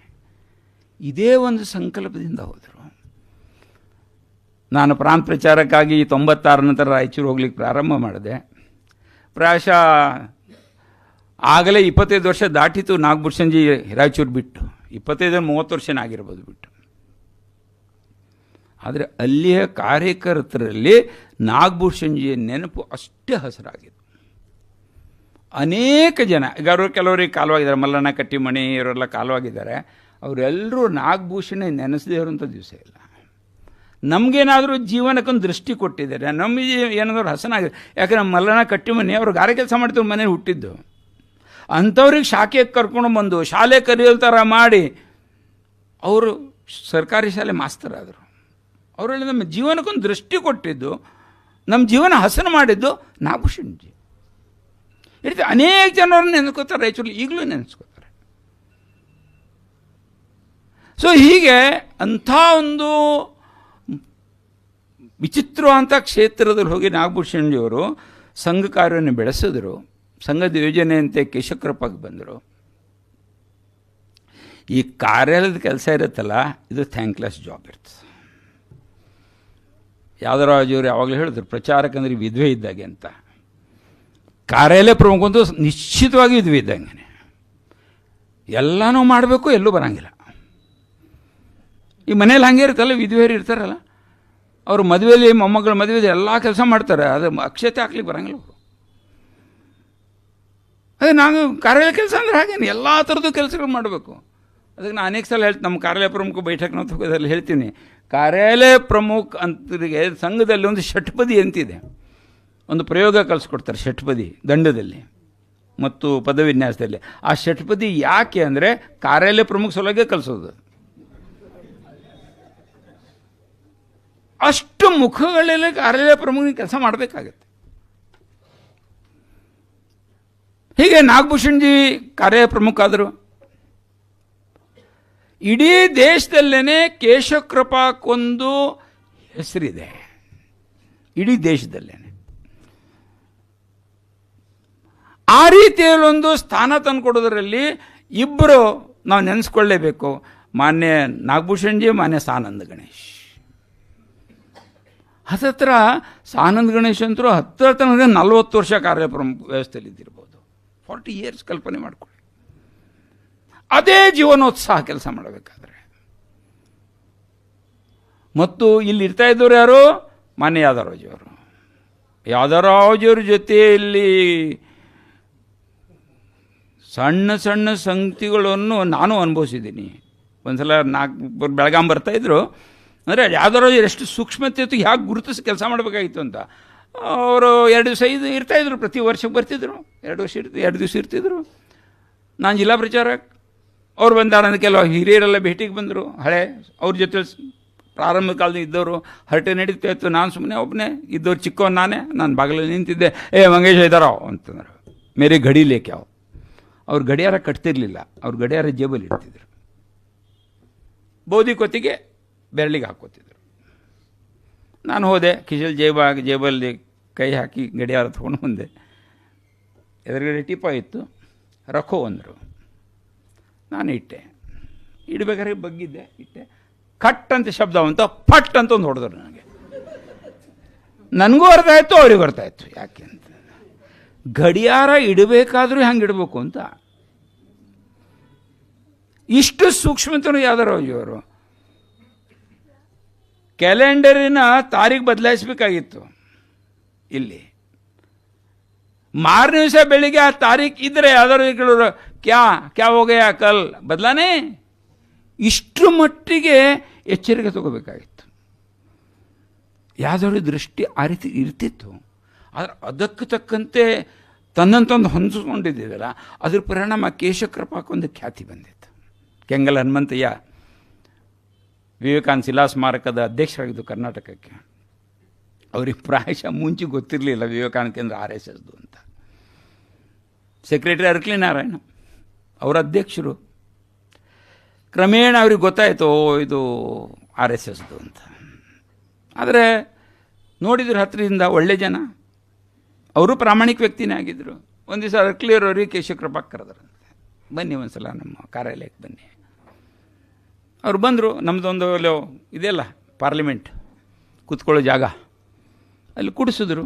ಇದೇ ಒಂದು ಸಂಕಲ್ಪದಿಂದ ಹೋದರು. ನಾನು ಪ್ರಾಂತ ಪ್ರಚಾರಕ್ಕಾಗಿ 96 ನಂತರ ರಾಯಚೂರು ಹೋಗ್ಲಿಕ್ಕೆ ಪ್ರಾರಂಭ ಮಾಡಿದೆ. ಪ್ರಾಯಶಃ ಆಗಲೇ 25 ವರ್ಷ ದಾಟಿತು ನಾಗಭೂಷಣ್ಜಿ ರಾಯಚೂರು ಬಿಟ್ಟು. 25-30 ವರ್ಷನೇ ಆಗಿರ್ಬೋದು ಬಿಟ್ಟು. ಆದರೆ ಅಲ್ಲಿಯ ಕಾರ್ಯಕರ್ತರಲ್ಲಿ ನಾಗಭೂಷಣ್ಜಿಯ ನೆನಪು ಅಷ್ಟೇ ಹಸಿರಾಗಿದೆ. ಅನೇಕ ಜನ, ಈಗ ಅವರು ಕೆಲವರಿಗೆ ಕಾಲವಾಗಿದ್ದಾರೆ, ಮಲ್ಲಣ್ಣ ಕಟ್ಟಿಮಣಿ ಇವರೆಲ್ಲ ಕಾಲವಾಗಿದ್ದಾರೆ. ಅವರೆಲ್ಲರೂ ನಾಗಭೂಷಣ ನೆನೆಸದೇ ಇರೋಂಥ ದಿವಸ ಇಲ್ಲ. ನಮಗೇನಾದರೂ ಜೀವನಕ್ಕೊಂದು ದೃಷ್ಟಿ ಕೊಟ್ಟಿದ್ದಾರೆ, ನಮಗೆ ಏನಾದರೂ ಹಸನಾಗಿದೆ. ಯಾಕಂದ್ರೆ ನಮ್ಮ ಮಲ್ಲಣ್ಣ ಕಟ್ಟಿಮನಿ ಅವರು ಗಾರೆ ಕೆಲಸ ಮಾಡ್ತೀವಿ, ಮನೇಲಿ ಹುಟ್ಟಿದ್ದು. ಅಂಥವ್ರಿಗೆ ಶಾಖೆಗೆ ಕರ್ಕೊಂಡು ಬಂದು ಶಾಲೆ ಕಲಿಯೋ ಥರ ಮಾಡಿ ಅವರು ಸರ್ಕಾರಿ ಶಾಲೆ ಮಾಸ್ತರ್ ಆದರು. ಅವರಲ್ಲಿ ನಮ್ಮ ಜೀವನಕ್ಕೊಂದು ದೃಷ್ಟಿ ಕೊಟ್ಟಿದ್ದು, ನಮ್ಮ ಜೀವನ ಹಸನು ಮಾಡಿದ್ದು ನಾಗಭೂಷಣ್ಜಿ. ಈ ರೀತಿ ಅನೇಕ ಜನರನ್ನು ನೆನೆಸ್ಕೋತಾರೆ, ರಾಯಚೂರಲ್ಲಿ ಈಗಲೂ ನೆನೆಸ್ಕೋತಾರೆ. ಸೊ ಹೀಗೆ ಅಂಥ ಒಂದು ವಿಚಿತ್ರವಾದಂಥ ಕ್ಷೇತ್ರದಲ್ಲಿ ಹೋಗಿ ನಾಗಭೂಷಣ್ಜಿಯವರು ಸಂಘ ಕಾರ್ಯವನ್ನು ಬೆಳೆಸಿದ್ರು. ಸಂಘದ ಯೋಜನೆಯಂತೆ ಕೇಶಕರಪ್ಪಗೆ ಬಂದರು. ಈ ಕಾರ್ಯಾಲಯದ ಕೆಲಸ ಇರುತ್ತಲ್ಲ, ಇದು ಥ್ಯಾಂಕ್ಲೆಸ್ ಜಾಬ್ ಇರ್ತದೆ. ಯಾದವರಾಜವರು ಯಾವಾಗಲೂ ಹೇಳಿದ್ರು, ಪ್ರಚಾರಕಂದ್ರೆ ವಿಧವೆ ಇದ್ದಾಗೆ ಅಂತ. ಕಾರ್ಯಾಲಯ ಪ್ರಮುಖ ಅಂತೂ ನಿಶ್ಚಿತವಾಗಿ ವಿಧವೆ ಇದ್ದಂಗೆ. ಎಲ್ಲನೂ ಮಾಡಬೇಕು, ಎಲ್ಲೂ ಬರೋಂಗಿಲ್ಲ. ಈ ಮನೇಲಿ ಹಾಗೆ ಇರುತ್ತಲ್ಲ, ವಿಧವೆಯರು ಇರ್ತಾರಲ್ಲ, ಅವರು ಮದುವೆಯಲ್ಲಿ ಮೊಮ್ಮಗಳ ಮದುವೆಯಲ್ಲಿ ಎಲ್ಲ ಕೆಲಸ ಮಾಡ್ತಾರೆ. ಅದು ಅಕ್ಷತೆ ಹಾಕ್ಲಿಕ್ಕೆ ಬರೋಂಗಿಲ್ಲ ಅವರು. ಅದೇ ನಾನು ಕಾರ್ಯಾಲಯ ಕೆಲಸ ಅಂದರೆ ಹಾಗೇನು ಎಲ್ಲ ಥರದ್ದು ಕೆಲಸಗಳು ಮಾಡಬೇಕು. ಅದಕ್ಕೆ ನಾನು ಅನೇಕ ಸಲ ಹೇಳ್ತೀನಿ, ನಮ್ಮ ಕಾರ್ಯಾಲಯ ಪ್ರಮುಖ ಬೈಠಕ್ನ ಹೋಗೋದ್ರಲ್ಲಿ ಹೇಳ್ತೀನಿ, ಕಾರ್ಯಾಲಯ ಪ್ರಮುಖ ಅಂತರಿಗೆ ಸಂಘದಲ್ಲಿ ಒಂದು ಷಟ್ಪದಿ ಅಂತಿದೆ. ಒಂದು ಪ್ರಯೋಗ ಕಲಿಸ್ಕೊಡ್ತಾರೆ ಷಟ್ಪದಿ ದಂಡದಲ್ಲಿ ಮತ್ತು ಪದವಿನ್ಯಾಸದಲ್ಲಿ. ಆ ಷಟ್ಪದಿ ಯಾಕೆ ಅಂದರೆ ಕಾರ್ಯಾಲಯ ಪ್ರಮುಖ ಸಲುವಾಗಿ ಕಲಿಸೋದು. ಅಷ್ಟು ಮುಖಗಳೆಲ್ಲ ಕಾರ್ಯಾಲಯ ಪ್ರಮುಖ ಕೆಲಸ ಮಾಡಬೇಕಾಗತ್ತೆ. ಹೀಗೆ ನಾಗಭೂಷಣ್ಜಿ ಕಾರ್ಯ ಪ್ರಮುಖ ಆದರು. ಇಡೀ ದೇಶದಲ್ಲೇ ಕೇಶಕೃಪಾಕ್ಕೊಂದು ಹೆಸರಿದೆ, ಇಡೀ ದೇಶದಲ್ಲೇ. ಆ ರೀತಿಯಲ್ಲೊಂದು ಸ್ಥಾನ ತಂದುಕೊಡೋದರಲ್ಲಿ ಇಬ್ಬರು ನಾವು ನೆನೆಸ್ಕೊಳ್ಳೇಬೇಕು, ಮಾನ್ಯ ನಾಗಭೂಷಣ್ಜಿ, ಮಾನ್ಯ ಸಾನಂದ ಗಣೇಶ್. ಹತ್ತತ್ರ ಸಾನಂದ ಗಣೇಶ್ ಅಂತರೂ ಹತ್ತಿರ 40 ವರ್ಷ ಕಾರ್ಯ ಪ್ರಮುಖ ವ್ಯವಸ್ಥೆಯಲ್ಲಿ ಇದ್ದಿರ್ಬೋದು. 40 years ಕಲ್ಪನೆ ಮಾಡ್ಕೊಳ್ಳಿ. ಅದೇ ಜೀವನೋತ್ಸಾಹ ಕೆಲಸ ಮಾಡಬೇಕಾದ್ರೆ. ಮತ್ತು ಇಲ್ಲಿ ಇರ್ತಾ ಇದ್ದವರು ಯಾರು? ಮಾನ್ಯ ಯಾದವರಾಜವರು. ಯಾದವರಾಜವ್ರ ಜೊತೆಯಲ್ಲಿ ಸಣ್ಣ ಸಣ್ಣ ಸಂಗತಿಗಳನ್ನು ನಾನು ಅನುಭವಿಸಿದ್ದೀನಿ. ಒಂದ್ಸಲ ಬೆಳಗಾಂ ಬರ್ತಾಯಿದ್ರು ಅಂದರೆ ಯಾದವರಾಜರು ಎಷ್ಟು ಸೂಕ್ಷ್ಮತೆ ಇತ್ತು, ಹೇಗೆ ಗುರುತಿಸಿ ಕೆಲಸ ಮಾಡಬೇಕಾಗಿತ್ತು ಅಂತ. ಅವರು 2 ದಿವಸ ಇರ್ತಾಯಿದ್ರು, ಪ್ರತಿ ವರ್ಷಕ್ಕೆ ಬರ್ತಿದ್ರು, 2 ದಿವಸ ಇರ್ತಿದ್ರು. ನಾನು ಜಿಲ್ಲಾ ಪ್ರಚಾರಕ, ಅವ್ರು ಬಂದಾಗ ನನ್ನ ಕೆಲವು ಹಿರಿಯರೆಲ್ಲ ಭೇಟಿಗೆ ಬಂದರು, ಹಳೆ ಅವ್ರ ಜೊತೆ ಪ್ರಾರಂಭ ಕಾಲದಲ್ಲಿ ಇದ್ದವರು. ಹರಟೆ ನಡೀತಾ ಇತ್ತು, ನಾನು ಸುಮ್ಮನೆ ಒಬ್ಬನೇ ಇದ್ದವ್ರು, ಚಿಕ್ಕವನು ನಾನೇ. ನಾನು ಬಾಗಿಲಲ್ಲಿ ನಿಂತಿದ್ದೆ, ಮಂಗೇಶ ಇದ್ದಾರೋ ಅಂತಂದರು. ಮೇರೆ ಗಡಿ ಲೇಕೆ ಅವ್ರು ಗಡಿಯಾರ ಕಟ್ತಿರ್ಲಿಲ್ಲ, ಅವ್ರು ಗಡಿಯಾರ ಜೇಬಲ್ಲಿ ಇಡ್ತಿದ್ರು, ಬೌದಿ ಕೊತ್ತಿಗೆ ಬೆರಳಿಗೆ ಹಾಕ್ಕೋತಿದ್ರು. ನಾನು ಹೋದೆ, ಕಿಶಲ್ ಜೇಬಲ್ಲಿ ಕೈ ಹಾಕಿ ಗಡಿಯಾರ ತೊಗೊಂಡು ಬಂದೆ. ಎದುರುಗಡೆ ಟಿಪ್ಪ ಇತ್ತು, ರಖೋ ಅಂದರು. ನಾನು ಇಟ್ಟೆ, ಇಡಬೇಕಾದ್ರೆ ಬಗ್ಗಿದ್ದೆ, ಇಟ್ಟೆ. ಕಟ್ ಅಂತ ಶಬ್ದ ಅಂತ, ಫಟ್ ಅಂತ ಒಂದು ಹೊಡೆದ್ರು ನನಗೆ. ನನಗೂ ಅರ್ಥ ಆಯಿತು, ಅವ್ರಿಗೂ ಅರ್ಥ ಆಯಿತು. ಯಾಕೆ ಅಂತ, ಗಡಿಯಾರ ಇಡಬೇಕಾದ್ರೂ ಹೆಂಗೆ ಇಡಬೇಕು ಅಂತ. ಇಷ್ಟು ಸೂಕ್ಷ್ಮತನು ಯಾವ್ದಾರು ಇವರು. ಕ್ಯಾಲೆಂಡರಿನ ತಾರೀಖು ಬದಲಾಯಿಸಬೇಕಾಗಿತ್ತು. ಇಲ್ಲಿ ಮಾರನೇ ದಿವಸ ಬೆಳಿಗ್ಗೆ ಆ ತಾರೀಖು ಇದ್ದರೆ ಯಾವ್ದಾರು ಕೇಳೋರು, ಕ್ಯಾ ಹೋಗಯ ಕಲ್ ಬದಲಾನೆ. ಇಷ್ಟರ ಮಟ್ಟಿಗೆ ಎಚ್ಚರಿಕೆ ತಗೋಬೇಕಾಗಿತ್ತು. ಯಾವುದಾದ್ರು ದೃಷ್ಟಿ ಆ ರೀತಿ ಇರ್ತಿತ್ತು. ಆದರೆ ಅದಕ್ಕೆ ತಕ್ಕಂತೆ ತನ್ನಂತಂದು ಹೊಂದಿಸ್ಕೊಂಡಿದ್ದೀವಲ್ಲ, ಅದ್ರ ಪರಿಣಾಮ ಕೇಶಕೃಪಾಕೊಂದು ಖ್ಯಾತಿ ಬಂದಿತ್ತು. ಕೆಂಗಲ್ ಹನುಮಂತಯ್ಯ ವಿವೇಕಾನಂದ ಶಿಲಾ ಸ್ಮಾರಕದ ಅಧ್ಯಕ್ಷರಾಗಿದ್ದು ಕರ್ನಾಟಕಕ್ಕೆ. ಅವ್ರಿಗೆ ಪ್ರಾಯಶಃ ಮುಂಚೆ ಗೊತ್ತಿರಲಿಲ್ಲ ವಿವೇಕಾನಂದ ಕೇಂದ್ರ RSSದು ಅಂತ. ಸೆಕ್ರೆಟರಿ ಅರ್ಕಲಿ ನಾರಾಯಣ ಅವರ ಅಧ್ಯಕ್ಷರು. ಕ್ರಮೇಣ ಅವ್ರಿಗೆ ಗೊತ್ತಾಯಿತು ಇದು RSSದು ಅಂತ. ಆದರೆ ನೋಡಿದ್ರು ಹತ್ತಿರದಿಂದ ಒಳ್ಳೆ ಜನ, ಅವರು ಪ್ರಾಮಾಣಿಕ ವ್ಯಕ್ತಿನೇ ಆಗಿದ್ದರು. ಒಂದು ದಿವಸ ಅರ್ಕ್ಲಿಯರವ್ರಿಗೆ ಕೇಶಕೃಪಾ ಕರೆದ್ರಂತೆ, ಬನ್ನಿ ಒಂದು ಸಲ ನಮ್ಮ ಕಾರ್ಯಾಲಯಕ್ಕೆ ಬನ್ನಿ. ಅವ್ರು ಬಂದರು. ನಮ್ಮದೊಂದು ಇದೆಯಲ್ಲ ಪಾರ್ಲಿಮೆಂಟ್ ಕೂತ್ಕೊಳ್ಳೋ ಜಾಗ, ಅಲ್ಲಿ ಕೂಡಿಸಿದ್ರು.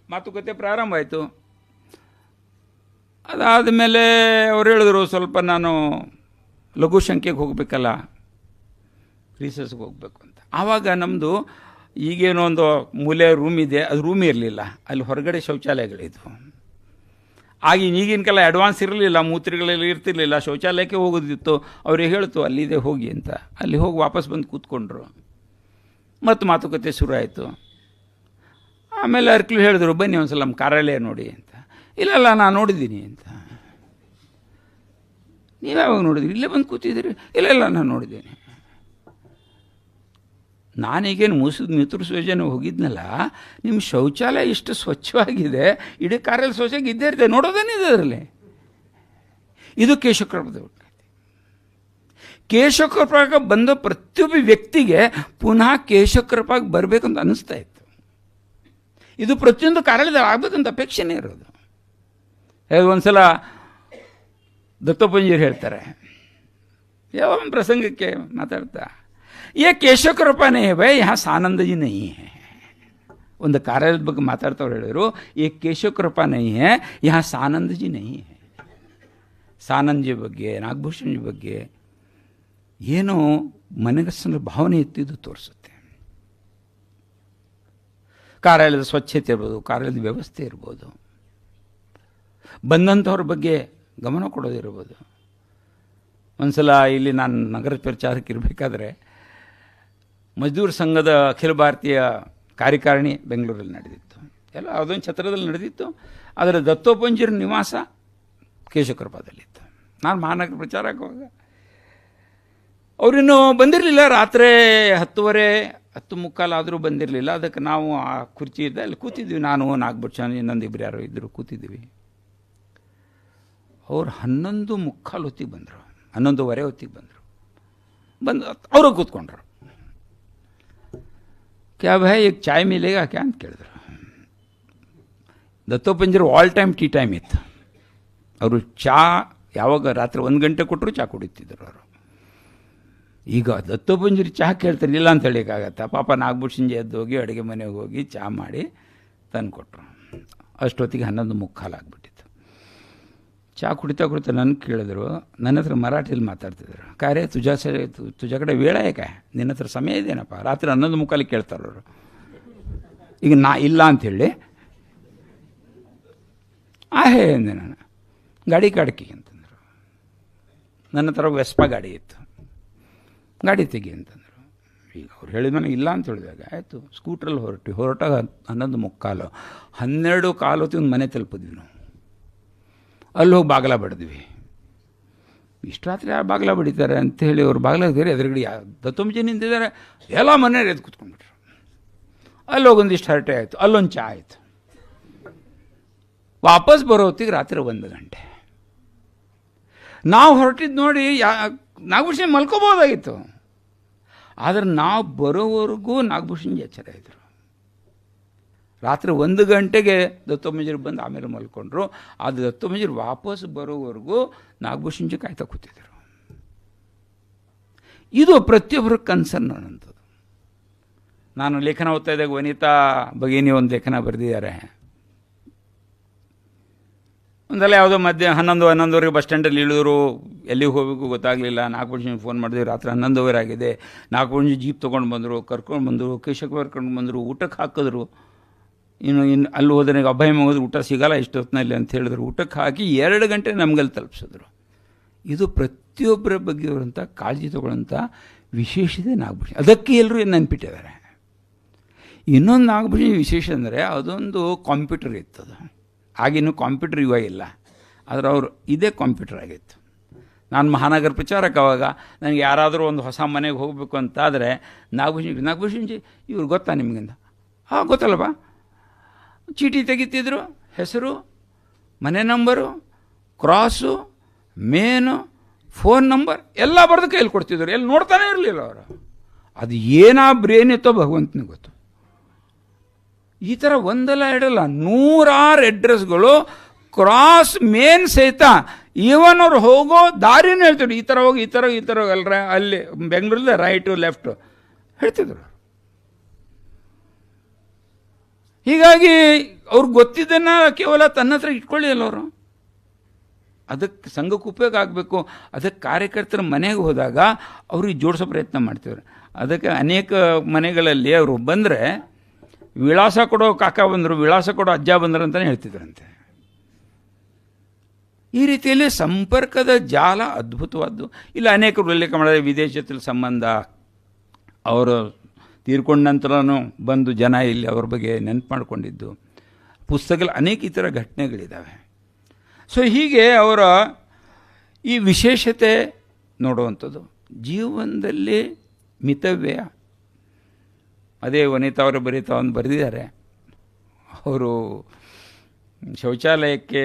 ಮಾತುಕತೆ ಪ್ರಾರಂಭ ಆಯಿತು. ಅದಾದ ಮೇಲೆ ಅವ್ರು ಹೇಳಿದ್ರು, ಸ್ವಲ್ಪ ನಾನು ಲಘು ಸಂಖ್ಯೆಗೆ ಹೋಗಬೇಕಲ್ಲ, ರೀಸಸ್ಗೆ ಹೋಗಬೇಕು ಅಂತ. ಆವಾಗ ನಮ್ಮದು ಈಗೇನೋ ಒಂದು ಮೂಲೆ ರೂಮ್ ಇದೆ, ಅದು ರೂಮ್ ಇರಲಿಲ್ಲ, ಅಲ್ಲಿ ಹೊರಗಡೆ ಶೌಚಾಲಯಗಳಿದ್ವು. ಈಗಿನ ಕಾಲ ಅಡ್ವಾನ್ಸ್ ಇರಲಿಲ್ಲ, ಮೂತ್ರಿಗಳಲ್ಲಿ ಇರ್ತಿರ್ಲಿಲ್ಲ, ಶೌಚಾಲಯಕ್ಕೆ ಹೋಗೋದಿತ್ತು. ಅವ್ರಿಗೆ ಹೇಳ್ತು ಅಲ್ಲಿದೆ ಹೋಗಿ ಅಂತ. ಅಲ್ಲಿ ಹೋಗಿ ವಾಪಸ್ ಬಂದು ಕೂತ್ಕೊಂಡ್ರು. ಮತ್ತು ಮಾತುಕತೆ ಶುರು ಆಯಿತು. ಆಮೇಲೆ ಅರ್ಕ್ಲು ಹೇಳಿದ್ರು, ಬನ್ನಿ ಒಂದು ಸಲ ನಮ್ಮ ಕಾರ್ಯಾಲಯ ನೋಡಿ ಅಂತ. ಇಲ್ಲ ನಾನು ನೋಡಿದ್ದೀನಿ ಅಂತ. ನೀವು ಯಾವಾಗ ನೋಡಿದ್ರಿ? ಇಲ್ಲೇ ಬಂದು ಕೂತಿದ್ದೀರಿ? ಇಲ್ಲ ನಾನು ನೋಡಿದ್ದೀನಿ. ನಾನೀಗೇನು ನೇತೃತ್ವ ಯೋಜನೆ ಹೋಗಿದ್ನಲ್ಲ, ನಿಮ್ಮ ಶೌಚಾಲಯ ಇಷ್ಟು ಸ್ವಚ್ಛವಾಗಿದೆ, ಇಡೀ ಕಾರ್ಯಾಲಯ ಸ್ವಚ್ಛವಾಗಿ ಇದ್ದೇ ಇರ್ತದೆ, ನೋಡೋದೇನಿದೆ ಅದರಲ್ಲಿ. ಇದು ಕೇಶಕೃಪದ ಕೇಶಕೃಪಾಗ ಬಂದ ಪ್ರತಿಯೊಬ್ಬ ವ್ಯಕ್ತಿಗೆ ಪುನಃ ಕೇಶಕೃಪಾಗ ಬರಬೇಕಂತ ಅನ್ನಿಸ್ತಾ ಇತ್ತು. ಇದು ಪ್ರತಿಯೊಂದು ಕಾರ್ಯಾಲಯದಲ್ಲಿ ಆಗಬೇಕಂತ ಅಪೇಕ್ಷೆನೇ ಇರೋದು. ಒಂದ್ಸಲ ದತ್ತೋಪಂಜೀರು ಹೇಳ್ತಾರೆ, ಯಾವ ಒಂದು ಪ್ರಸಂಗಕ್ಕೆ ಮಾತಾಡ್ತಾ, ये केशव कृपा नहीं है भाई, यहाँ सानंद जी नहीं है. ಒಂದು ಕಾರ್ಯಾಲಯದ ಬಗ್ಗೆ ಮಾತಾಡ್ತವ್ರು ಹೇಳಿದ್ರು, ये केशव कृपा नहीं है, यहाँ सानंद जी नहीं है. ಸಾನಂದ್ ಜಿ ಬಗ್ಗೆ, ನಾಗಭೂಷಣ್ ಜಿ ಬಗ್ಗೆ ಏನೋ ಮನಸ್ಸಿನ ಭಾವನೆ ಇತ್ತಿದ್ದು ತೋರಿಸುತ್ತೆ. ಕಾರ್ಯಾಲಯದ ಸ್ವಚ್ಛತೆ ಇರ್ಬೋದು, ಕಾರ್ಯಾಲಯದ ವ್ಯವಸ್ಥೆ ಇರ್ಬೋದು, ಬಂದಂಥವ್ರ ಬಗ್ಗೆ ಗಮನ ಕೊಡೋದಿರ್ಬೋದು. ಒಂದು ಸಲ ಇಲ್ಲಿ ನಾನು ನಗರ ಪ್ರಚಾರಕ್ಕೆ ಇರಬೇಕಾದ್ರೆ ಮಜ್ದೂರ್ ಸಂಘದ ಅಖಿಲ ಭಾರತೀಯ ಕಾರ್ಯಕಾರಿಣಿ ಬೆಂಗಳೂರಲ್ಲಿ ನಡೆದಿತ್ತು. ಎಲ್ಲ ಅದೊಂದು ಛತ್ರದಲ್ಲಿ ನಡೆದಿತ್ತು. ಅದರ ದತ್ತೋಪಂಜೀರ ನಿವಾಸ ಕೇಶಕೃಪಾದಲ್ಲಿತ್ತು. ನಾನು ಮಹಾನಗರ ಪ್ರಚಾರಕ್ಕೆ ಹೋಗ, ಅವರಿನ್ನೂ ಬಂದಿರಲಿಲ್ಲ. ರಾತ್ರಿ 10:30 10:45 ಆದರೂ ಬಂದಿರಲಿಲ್ಲ. ಅದಕ್ಕೆ ನಾವು ಆ ಕುರ್ಚಿ ಇದ್ದ ಅಲ್ಲಿ ಕೂತಿದ್ವಿ. ನಾನು ನಾಗಭೂಷಣ ಇನ್ನೊಂದು ಇಬ್ಬರು ಯಾರೋ ಇದ್ದರು, ಕೂತಿದ್ವಿ. ಅವ್ರು 11:45 ಹೊತ್ತಿಗೆ ಬಂದರು, 11:15 ಹೊತ್ತಿಗೆ ಬಂದರು. ಬಂದು ಅವರು ಕೂತ್ಕೊಂಡ್ರು. ಕ್ಯಾ ಭಾಯ್ ಈಗ ಚಾಯ್ ಮಿಲೇಗಾ ಕ್ಯಾ ಅಂತ ಕೇಳಿದ್ರು. ದತ್ತೋಪಂಜೀರು ಆಲ್ ಟೈಮ್ ಟೀ ಟೈಮ್ ಇತ್ತು. ಅವರು ಚಾ ಯಾವಾಗ ರಾತ್ರಿ 1 ಗಂಟೆ ಕೊಟ್ಟರು ಚಾ ಕುಡಿತಿದ್ರು ಅವರು. ಈಗ ದತ್ತೋಪಂಜೀರು ಚಹಾ ಕೇಳ್ತಾರೆ, ಇಲ್ಲ ಅಂತ ಹೇಳಿಕ್ಕಾಗತ್ತಾ? ಪಾಪ ನಾಗಭೂಷಣ್ ಎದ್ದು ಹೋಗಿ ಅಡುಗೆ ಮನೆಗೆ ಹೋಗಿ ಚಹಾ ಮಾಡಿ ತಂದು ಕೊಟ್ಟರು. ಅಷ್ಟೊತ್ತಿಗೆ 11:45 ಆಗಿಬಿಟ್ಟಿತ್ತು. ಚಹಾ ಕುಡಿತಾ ನನಗೆ ಕೇಳಿದ್ರು, ನನ್ನ ಹತ್ರ ಮರಾಠಿಯಲ್ಲಿ ಮಾತಾಡ್ತಿದ್ರು. ಕಾರ್ಯ ತುಜ ಕಡೆ ವೇಳ ಯಾಕೆ, ನಿನ್ನ ಹತ್ರ ಸಮಯ ಇದೆಯೇನಪ್ಪ? ರಾತ್ರಿ 11:45 ಕೇಳ್ತಾರವರು. ಈಗ ನಾ ಇಲ್ಲ ಅಂಥೇಳಿ ಆಹೇ ಅಂದೆ ನಾನು. ಗಾಡಿ ಕಾಡ್ಕಿ ಅಂತಂದರು. ನನ್ನ ಹತ್ರ ವೆಸ್ಪಾ ಗಾಡಿ ಇತ್ತು, ಗಾಡಿ ತೆಗಿ ಅಂತಂದರು. ಈಗ ಅವ್ರು ಹೇಳಿದ ಮನೆ ಇಲ್ಲ ಅಂತ ಹೇಳಿದಾಗ ಆಯಿತು, ಸ್ಕೂಟ್ರಲ್ಲಿ ಹೊರಟಾಗ 11:45, 12:15 ಹೊತ್ತಿಗೆ ಒಂದು ಮನೆ ತಲುಪಿದ್ವಿ ನಾವು. ಅಲ್ಲಿ ಹೋಗಿ ಬಾಗಿಲ ಬಡಿದ್ವಿ. ಇಷ್ಟು ರಾತ್ರಿ ಯಾರು ಬಾಗಿಲ ಬಡಿತಾರೆ ಅಂಥೇಳಿ ಅವ್ರು ಬಾಗಿಲ ಬೇರೆ ಎದುರುಗಡೆ ದತ್ತೊಂಬಜಿ ನಿಂತಿದ್ದಾರೆ, ಎಲ್ಲ ಮನೆಯವ್ರು ಎದ್ದು ಕೂತ್ಕೊಂಡ್ಬಿಟ್ರು. ಅಲ್ಲಿ ಹೋಗೊಂದಿಷ್ಟು ಹರಟೆ ಆಯಿತು, ಅಲ್ಲೊಂದು ಚಹಾ ಆಯಿತು. ವಾಪಸ್ ಬರೋ ಹೊತ್ತಿಗೆ ರಾತ್ರಿ 1 ಗಂಟೆ. ನಾವು ಹೊರಟಿದ್ದು ನೋಡಿ ನಾಗಭೂಷಣ್ ಮಲ್ಕೋಬೋದಾಗಿತ್ತು, ಆದರೆ ನಾವು ಬರೋವರೆಗೂ ನಾಗಭೂಷಣ್ಜಿ ಎಚ್ಚರ ಇದ್ದರು. ರಾತ್ರಿ 1 ಗಂಟೆಗೆ ದತ್ತೋಪಂಜರು ಬಂದು ಆಮೇಲೆ ಮಲ್ಕೊಂಡ್ರು. ಅದು ದತ್ತೋಪಂಜರು ವಾಪಸ್ ಬರೋವರೆಗೂ ನಾಗಭೂಷಣ್ಜಿ ಕಾಯ್ತಾ ಕೂತಿದ್ದರು. ಇದು ಪ್ರತಿಯೊಬ್ಬರ ಕನ್ಸರ್ನ್ ಅನ್ನೋಂಥದ್ದು. ನಾನು ಲೇಖನ ಓದ್ತಾ ಇದ್ದಾಗ ವನಿತಾ ಭಗಿನಿ ಒಂದು ಲೇಖನ ಬರೆದಿದ್ದಾರೆ. ಒಂದಲ್ಲ ಯಾವುದೋ ಮಧ್ಯೆ 11:11 ಬಸ್ ಸ್ಟ್ಯಾಂಡಲ್ಲಿ ಇಳಿದ್ರು, ಎಲ್ಲಿಗೆ ಹೋಗಬೇಕು ಗೊತ್ತಾಗಲಿಲ್ಲ. ನಾಗಭೂಷಣ್ಗೆ ಫೋನ್ ಮಾಡಿದ್ವಿ, ರಾತ್ರಿ 11 ಆಗಿದೆ. ನಾಗಭೂಷಣ್ ಜೀಪ್ ತೊಗೊಂಡು ಬಂದರು, ಕರ್ಕೊಂಡು ಬಂದರು, ಕೇಶಕ್ಕೆ ಕರ್ಕೊಂಡು ಬಂದರು, ಊಟಕ್ಕೆ ಹಾಕಿದ್ರು. ಇನ್ನು ಅಲ್ಲಿ ಹೋದ್ರೆ ಅಭಯ ಹೋದ್ರೆ ಊಟ ಸಿಗಲ್ಲ ಇಷ್ಟೊತ್ತಿನಲ್ಲಿ ಅಂತ ಹೇಳಿದ್ರು. ಊಟಕ್ಕೆ ಹಾಕಿ 2 ಗಂಟೆ ನಮಗಲ್ಲಿ ತಲುಪಿಸಿದ್ರು. ಇದು ಪ್ರತಿಯೊಬ್ಬರ ಬಗ್ಗೆ ಅವರಂಥ ಕಾಳಜಿ ತಗೊಳ್ಳೋಂಥ ವಿಶೇಷತೆ ನಾಗಭೂಷಣ್. ಅದಕ್ಕೆ ಎಲ್ಲರೂ ನೆನ್ಪಿಟ್ಟಿದ್ದಾರೆ. ಇನ್ನೊಂದು ನಾಗಭೂಷಣ್ ವಿಶೇಷ ಅಂದರೆ ಅದೊಂದು ಕಾಂಪ್ಯೂಟರ್ ಇತ್ತದು. ಆಗಿನ್ನೂ ಕಾಂಪ್ಯೂಟರ್ ಯುಗ ಇಲ್ಲ, ಆದರೆ ಅವರು ಇದೇ ಕಾಂಪ್ಯೂಟರ್ ಆಗಿತ್ತು. ನಾನು ಮಹಾನಗರ ಪ್ರಚಾರಕ್ಕೆ ಅವಾಗ ನನಗೆ ಯಾರಾದರೂ ಒಂದು ಹೊಸ ಮನೆಗೆ ಹೋಗಬೇಕು ಅಂತಾದರೆ ನಾಗಭೂಷಣ್ಜಿ ಇವ್ರು ಗೊತ್ತಾ ನಿಮಗಿಂದ? ಹಾಂ ಗೊತ್ತಲ್ಲಪ್ಪ. ಚೀಟಿ ತೆಗಿತಿದ್ರು, ಹೆಸರು, ಮನೆ number, cross, main, phone number ಎಲ್ಲ ಬರೆದು ಕೈಯಲ್ಲಿ ಕೊಡ್ತಿದ್ರು. ಎಲ್ಲಿ ನೋಡ್ತಾನೆ ಇರಲಿಲ್ಲ ಅವರು. ಅದು ಏನಾ ಬ್ರೇನ್ ಇತ್ತೋ ಭಗವಂತನಿಗೆ ಗೊತ್ತು. ಈ ಥರ ಒಂದಲ್ಲ ಎರಡಲ್ಲ 100 ಅಡ್ರೆಸ್ಗಳು, ಕ್ರಾಸ್, ಮೇನ್ ಸಹಿತ. ಈವನ್ ಅವ್ರು ಹೋಗೋ ದಾರಿನೂ ಹೇಳ್ತಿದ್ರು, ಈ ಥರ ಹೋಗಿ ಈ ಥರ ಅಲ್ರ ಅಲ್ಲಿ ಬೆಂಗಳೂರಲ್ಲಿ ರೈಟು ಲೆಫ್ಟು ಹೇಳ್ತಿದ್ರು. ಹೀಗಾಗಿ ಅವ್ರಿಗೆ ಗೊತ್ತಿದ್ದನ್ನು ಕೇವಲ ತನ್ನ ಹತ್ರ ಇಟ್ಕೊಳ್ಳಿಲ್ಲ ಅವರು. ಅದಕ್ಕೆ ಸಂಘಕ್ಕೆ ಉಪಯೋಗ ಆಗಬೇಕು. ಅದಕ್ಕೆ ಕಾರ್ಯಕರ್ತರ ಮನೆಗೆ ಹೋದಾಗ ಅವ್ರಿಗೆ ಜೋಡಿಸೋ ಪ್ರಯತ್ನ ಮಾಡ್ತಿದ್ರು. ಅದಕ್ಕೆ ಅನೇಕ ಮನೆಗಳಲ್ಲಿ ಅವರು ಬಂದರೆ ವಿಳಾಸ ಕೊಡೋ ಕಾಕ ಬಂದರು, ವಿಳಾಸ ಕೊಡೋ ಅಜ್ಜ ಬಂದರು ಅಂತಲೇ ಹೇಳ್ತಿದ್ರಂತೆ. ಈ ರೀತಿಯಲ್ಲಿ ಸಂಪರ್ಕದ ಜಾಲ ಅದ್ಭುತವಾದ್ದು. ಇಲ್ಲ ಅನೇಕರು ಉಲ್ಲೇಖ ಮಾಡಿದ್ರೆ ವಿದೇಶದಲ್ಲಿ ಸಂಬಂಧ, ಅವರು ತೀರ್ಕೊಂಡ ನಂತರನೂ ಬಂದು ಜನ ಇಲ್ಲಿ ಅವ್ರ ಬಗ್ಗೆ ನೆನಪು ಮಾಡಿಕೊಂಡಿದ್ದು, ಪುಸ್ತಕದಲ್ಲಿ ಅನೇಕ ಈ ಥರ ಘಟನೆಗಳಿದ್ದಾವೆ. ಸೊ ಹೀಗೆ ಅವರ ಈ ವಿಶೇಷತೆ ನೋಡುವಂಥದ್ದು ಜೀವನದಲ್ಲಿ ಮಿತವ್ಯಯ. ಅದೇ ವನಿತಾ ಅವರು ಬರೆದಿದ್ದಾರೆ. ಅವರು ಶೌಚಾಲಯಕ್ಕೆ